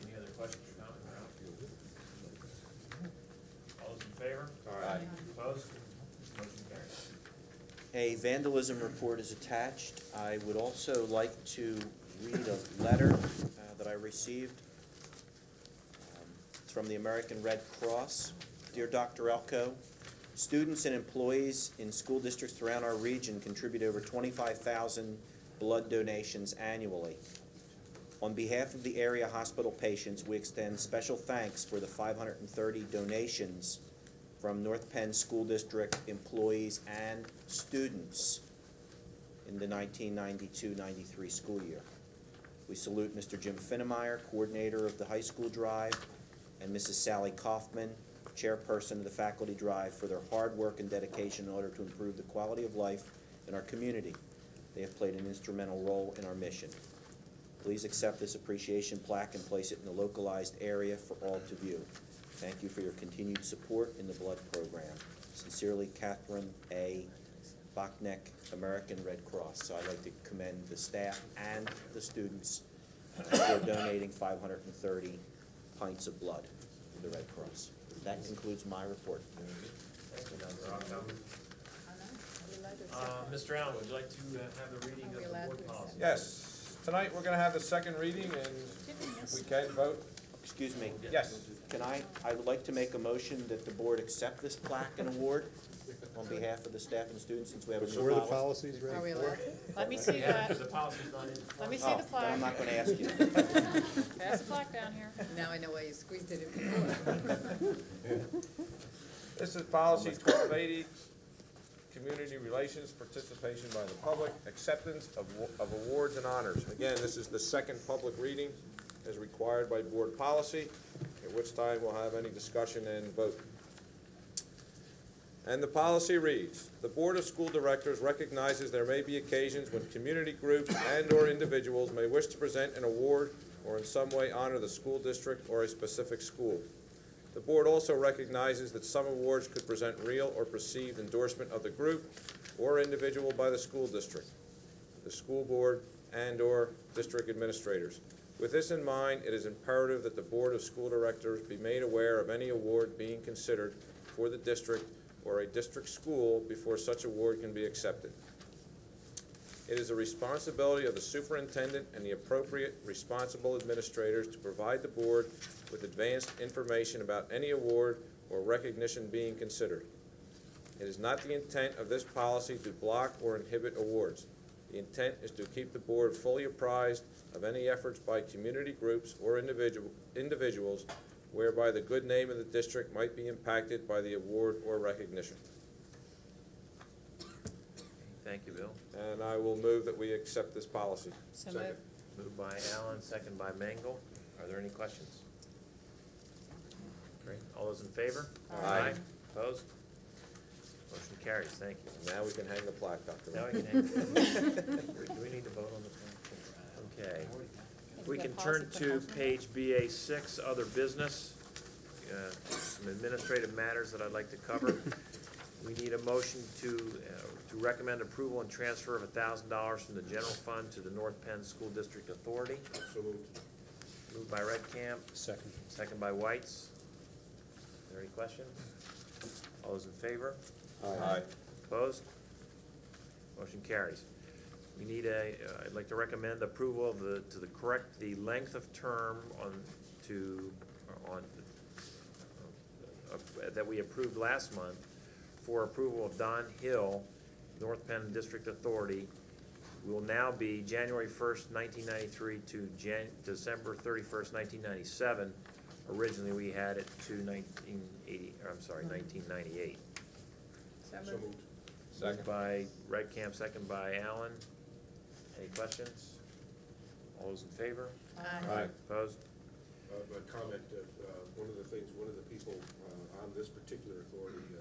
Any other questions or comments? All those in favor? Aye. Opposed? Motion carries. A vandalism report is attached. I would also like to read a letter that I received. It's from the American Red Cross. Dear Dr. Elko, students and employees in school districts throughout our region contribute over 25,000 blood donations annually. On behalf of the area hospital patients, we extend special thanks for the 530 donations from North Penn School District employees and students in the 1992-93 school year. We salute Mr. Jim Finnemeyer, coordinator of the high school drive, and Mrs. Sally Kaufman, chairperson of the faculty drive, for their hard work and dedication in order to improve the quality of life in our community. They have played an instrumental role in our mission. Please accept this appreciation plaque and place it in the localized area for all to view. Thank you for your continued support in the blood program. Sincerely, Catherine A. Bachneck, American Red Cross. So I'd like to commend the staff and the students for donating 530 pints of blood to the Red Cross. That concludes my report. Thank you, Dr. Rocco. Mr. Allen, would you like to have the reading of the board policy? Yes. Tonight, we're going to have the second reading, and if we can vote. Excuse me. Yes. I would like to make a motion that the board accept this plaque and award on behalf of the staff and students, since we have a new Were the policy. policies ready Are we for? allowed? Let me see Yeah, that. because the policy's not in. Let me see Oh, the then I'm flag. not going to ask you. Pass the flag down here. Now I know why you squeezed it in before. This is policy 1280, community relations, participation by the public, acceptance of awards and honors. Again, this is the second public reading as required by board policy, at which time we'll have any discussion and vote. And the policy reads, the Board of School Directors recognizes there may be occasions when community groups and/or individuals may wish to present an award or in some way honor the school district or a specific school. The board also recognizes that some awards could present real or perceived endorsement of the group or individual by the school district, the school board, and/or district administrators. With this in mind, it is imperative that the Board of School Directors be made aware of any award being considered for the district or a district school before such award can be accepted. It is the responsibility of the superintendent and the appropriate responsible administrators to provide the board with advanced information about any award or recognition being considered. It is not the intent of this policy to block or inhibit awards. The intent is to keep the board fully apprised of any efforts by community groups or individuals whereby the good name of the district might be impacted by the award or recognition. Thank you, Bill. And I will move that we accept this policy. So moved. Moved by Allen, second by Mangle. Are there any questions? Great. All those in favor? Aye. Opposed? Motion carries. Thank you. Now we can hang the plaque, Dr. Now Rowe. we can hang. Do we need to vote on the plan? Okay. If we can turn to page BA6, other business. Some administrative matters that I'd like to cover. We need a motion to recommend approval and transfer of $1,000 from the general fund to the North Penn School District Authority. So moved. Moved by Redcamp. Second. Second by Whites. Are there any questions? All those in favor? Aye. Opposed? Motion carries. We need I'd like to recommend approval of to correct the length of term that we approved last month for approval of Don Hill, North Penn District Authority, will now be January 1st, 1993 to December 31st, 1997. Originally, we had it to 1998. So moved. Moved by Redcamp, second by Allen. Any questions? All those in favor? Aye. Opposed? A comment, one of the people on this particular authority, and a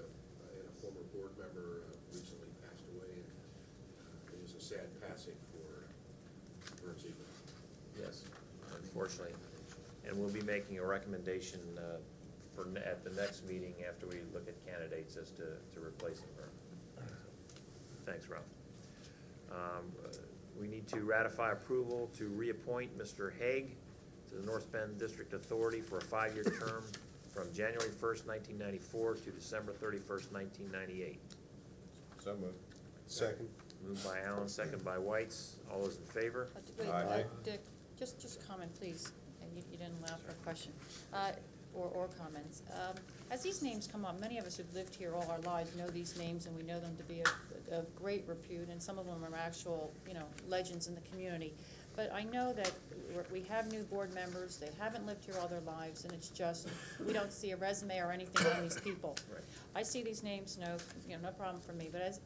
former board member recently passed away, and it was a sad passing for Vern Ziegler. Yes, unfortunately. And we'll be making a recommendation at the next meeting after we look at candidates as to replacing her. Thanks, Ralph. We need to ratify approval to reappoint Mr. Haig to the North Penn District Authority for a 5-year term from January 1st, 1994 to December 31st, 1998. So moved. Second. Moved by Allen, second by Whites. All those in favor? Wait, Dick, just comment, please. And you didn't allow for a question, or comments. As these names come up, many of us who've lived here all our lives know these names, and we know them to be of great repute, and some of them are actual, legends in the community. But I know that we have new board members, they haven't lived here all their lives, and it's just, we don't see a resume or anything on these people. Right. I see these names, no problem for me, but as,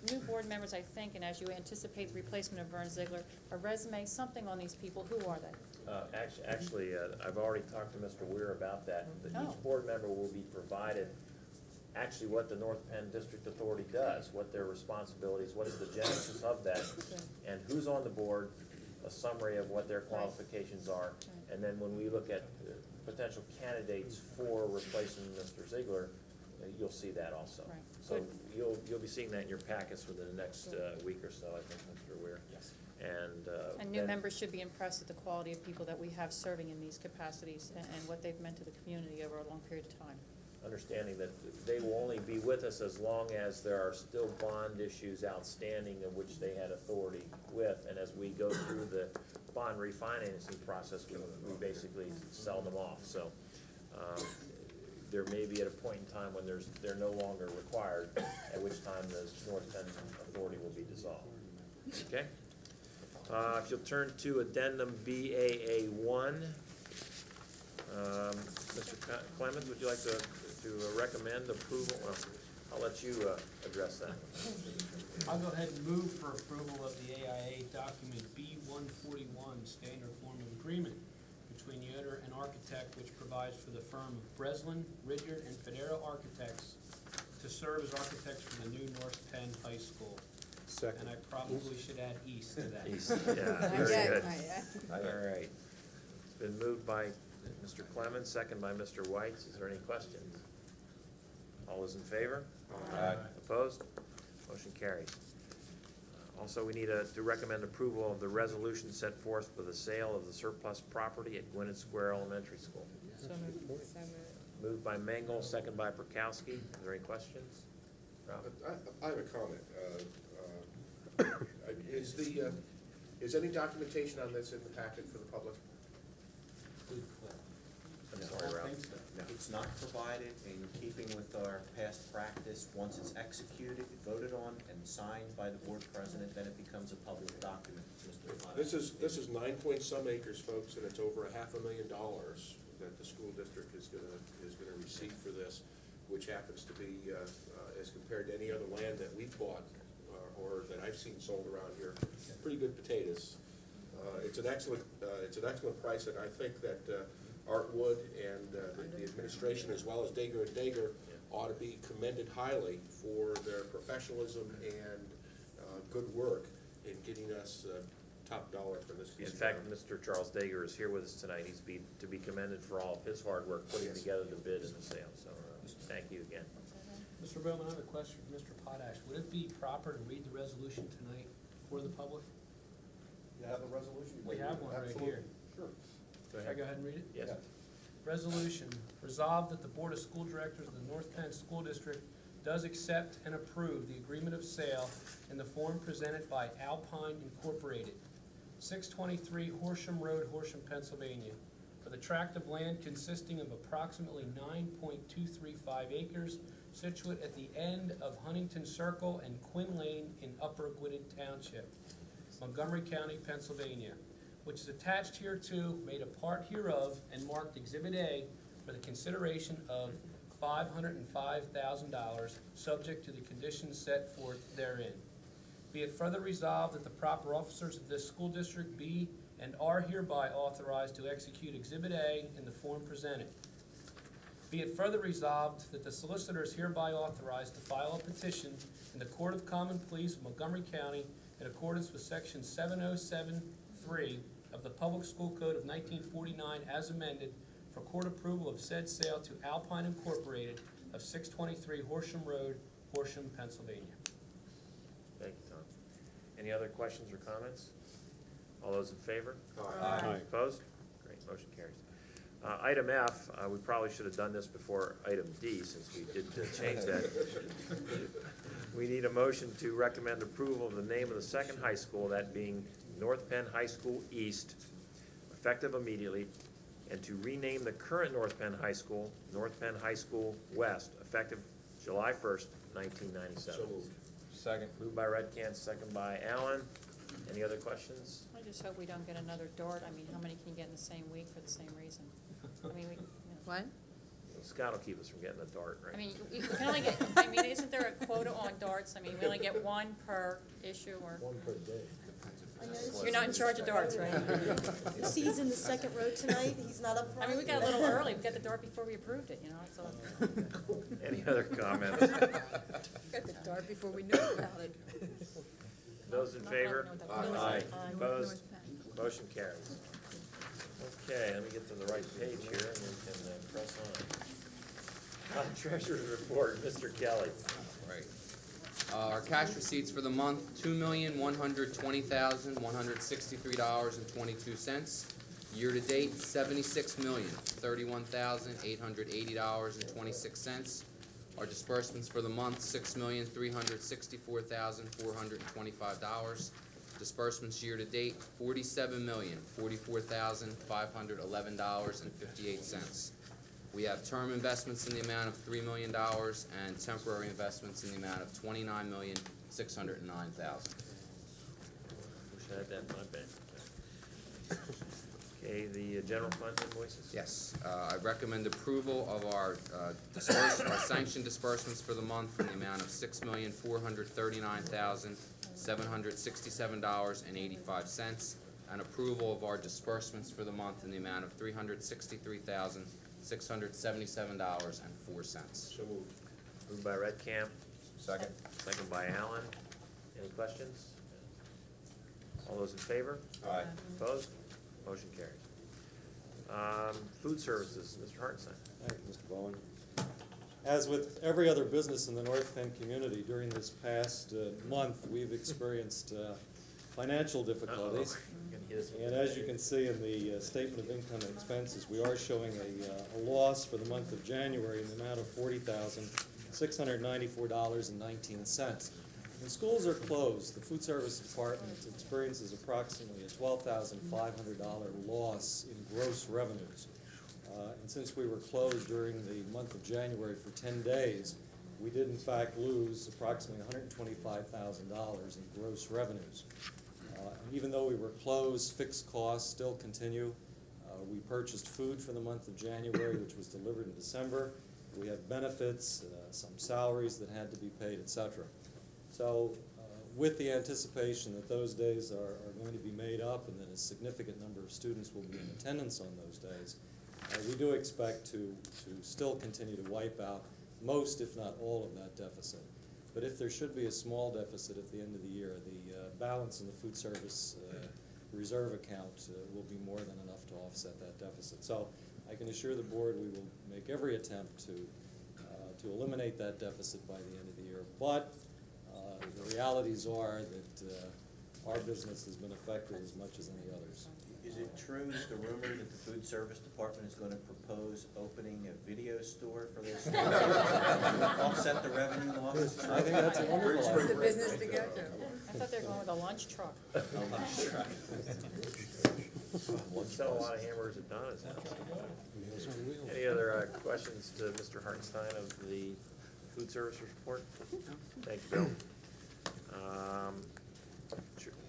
new board members, I think, and as you anticipate the replacement of Vern Ziegler, a resume, something on these people, who are they? Actually, I've already talked to Mr. Weir about that. Each board member will be provided actually what the North Penn District Authority does, what their responsibilities, what is the genesis of that, and who's on the board, a summary of what their qualifications are. And then when we look at potential candidates for replacing Mr. Ziegler, you'll see that also. Right. So you'll be seeing that in your packets within the next week or so, I think, Mr. Weir. Yes. And new members should be impressed with the quality of people that we have serving in these capacities and what they've meant to the community over a long period of time. Understanding that they will only be with us as long as there are still bond issues outstanding of which they had authority with, and as we go through the bond refinancing process, we basically sell them off. So there may be at a point in time when they're no longer required, at which time the North Penn Authority will be dissolved. Okay? If you'll turn to addendum BAA1, Mr. Clemens, would you like to recommend approval? Well, I'll let you address that. I'll go ahead and move for approval of the AIA document B-141, Standard Form of Agreement between Yoder and Architect, which provides for the firm of Breslin, Ridyard, and Federo Architects to serve as architects for the new North Penn High School. Second. And I probably should add east to that. East, yeah, very good. All right. It's been moved by Mr. Clemens, second by Mr. Whites. Is there any questions? All those in favor? Aye. Opposed? Motion carries. Also, we need to recommend approval of the resolution set forth for the sale of the surplus property at Gwinnett Square Elementary School. So moved. Moved by Mangle, second by Prokowski. Are there any questions? Rob? I have a comment. Is any documentation on this in the packet for the public? I'm sorry, Rob. No, it's not provided in keeping with our past practice. Once it's executed, voted on, and signed by the board president, then it becomes a public document. Mr. Potash. This is 9-point-some acres, folks, and it's over $500,000 that the school district is gonna receive for this, which happens to be, as compared to any other land that we've bought or that I've seen sold around here, pretty good potatoes. It's an excellent price, and I think that Art Wood and the administration, as well as Dager and Dager, ought to be commended highly for their professionalism and good work in getting us top dollar for this piece In of fact, ground. Mr. Charles Dager is here with us tonight. He's to be commended for all of his hard work putting together the bid and the sale, so thank you again. Mr. Bowman, I have a question for Mr. Potash. Would it be proper to read the resolution tonight for the public? You have a resolution? We have one right here. Sure. Should I go ahead and read it? Yes. Resolution, resolved that the Board of School Directors of the North Penn School District does accept and approve the agreement of sale in the form presented by Alpine Incorporated, 623 Horsham Road, Horsham, Pennsylvania, for the tract of land consisting of approximately 9.235 acres situate at the end of Huntington Circle and Quinn Lane in Upper Gwinnett Township, Montgomery County, Pennsylvania, which is attached hereto, made a part hereof, and marked Exhibit A for the consideration of $505,000, subject to the conditions set forth therein. Be it further resolved that the proper officers of this school district be and are hereby authorized to execute Exhibit A in the form presented. Be it further resolved that the solicitor is hereby authorized to file a petition in the Court of Common Pleas of Montgomery County in accordance with Section 707(3) of the Public School Code of 1949 as amended for court approval of said sale to Alpine Incorporated of 623 Horsham Road, Horsham, Pennsylvania. Thank you, Tom. Any other questions or comments? All those in favor? Aye. Opposed? Great, motion carries. Item F, we probably should have done this before item D, since we did change that. We need a motion to recommend approval of the name of the second high school, that being North Penn High School East, effective immediately, and to rename the current North Penn High School, North Penn High School West, effective July 1st, 1997. So moved. Second. Moved by Redcamp, second by Allen. Any other questions? I just hope we don't get another dart. I mean, how many can you get in the same week for the same reason? I mean, What? Scott will keep us from getting a dart, right? I mean, you can only get, I mean, isn't there a quota on darts? I mean, we only get one per issue or? One per day. I noticed You're not in charge of darts, right? you see he's in the second row tonight, he's not up I front. mean, we got a little early. We got the dart before we approved it, you know, so. Any other comments? Got the dart before we knew about it. Those in favor? Aye. Opposed? North Penn. Motion carries. Okay, let me get to the right page here and we can press on. Treasurer's report, Mr. Kelly. Right. Our cash receipts for the month, $2,120,163.22. Year-to-date, $76,031,880.26. Our disbursements for the month, $6,364,425. Disbursements year-to-date, $47,044,511.58. We have term investments in the amount of $3 million and temporary investments in the amount of $29,609,000. Wish I had that in my bank. Okay, the general fund invoices? Yes, I recommend approval of our sanctioned disbursements for the month in the amount of $6,439,767.85, and approval of our disbursements for the month in the amount of $363,677.04. So moved. Moved by Redcamp, Second. second by Allen. Any questions? All those in favor? Aye. Opposed? Motion carries. Food services, Mr. Hartenstein. Thank you, Mr. Bowen. As with every other business in the North Penn community, during this past month, we've experienced financial difficulties. Yes. And as you can see in the statement of income and expenses, we are showing a loss for the month of January in the amount of $40,694.19. When schools are closed, the food service department experiences approximately a $12,500 loss in gross revenues. And since we were closed during the month of January for 10 days, we did in fact lose approximately $125,000 in gross revenues. And even though we were closed, fixed costs still continue. We purchased food for the month of January, which was delivered in December. We have benefits, some salaries that had to be paid, etc. So with the anticipation that those days are going to be made up and that a significant number of students will be in attendance on those days, we do expect to still continue to wipe out most, if not all, of that deficit. But if there should be a small deficit at the end of the year, the balance in the food service reserve account will be more than enough to offset that deficit. So I can assure the board we will make every attempt to eliminate that deficit by the end of the year. But the realities are that our business has been affected as much as any others. Is it true that the rumor that the food service department is going to propose opening a video store for this offset the revenue losses? I think that's a wonderful idea. It's the business to go to. I thought they were going with a lunch truck. Sell a lot of hamburgers at Donna's house. Any other questions to Mr. Hartenstein of the food service report? Thank you, Bill.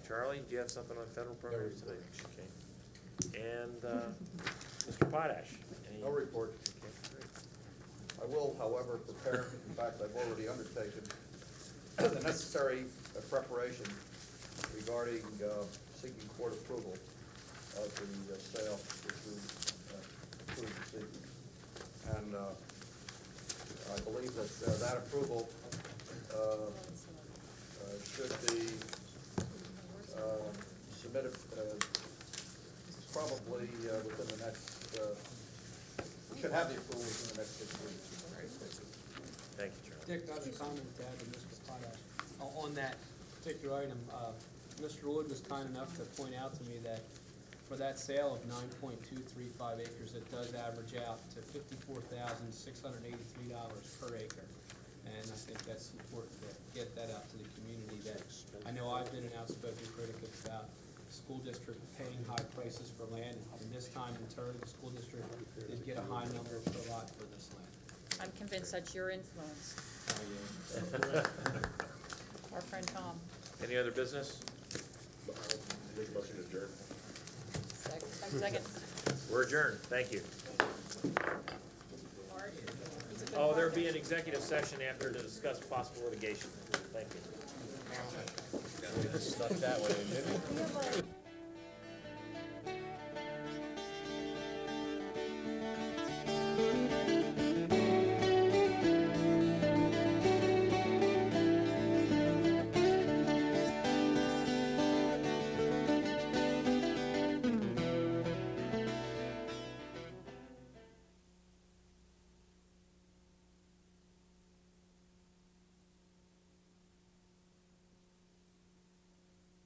Charlie, do you have something on federal programs today? Okay. And Mr. Potash? No report. Okay, great. I will, however, prepare, in fact, I've already undertaken the necessary preparation regarding seeking court approval of the sale which we approved this evening. And I believe that that approval should be submitted probably within the next, we should have the approval within the next 6 weeks. Thank you, Charlie. Dick, I have a comment to add to Mr. Potash. On that particular item, Mr. Wood was kind enough to point out to me that for that sale of 9.235 acres, it does average out to $54,683 per acre. And I think that's important to get that out to the community. That I know I've been an outspoken critic about school district paying high prices for land, and this time in turn, the school district did get a high number per lot for this land. I'm convinced that's your influence. Our friend Tom. Any other business? Make a motion to adjourn. Second. We're adjourned. Thank you. Oh, there'll be an executive session after to discuss possible litigation. Thank you. Stuck that way, didn't it?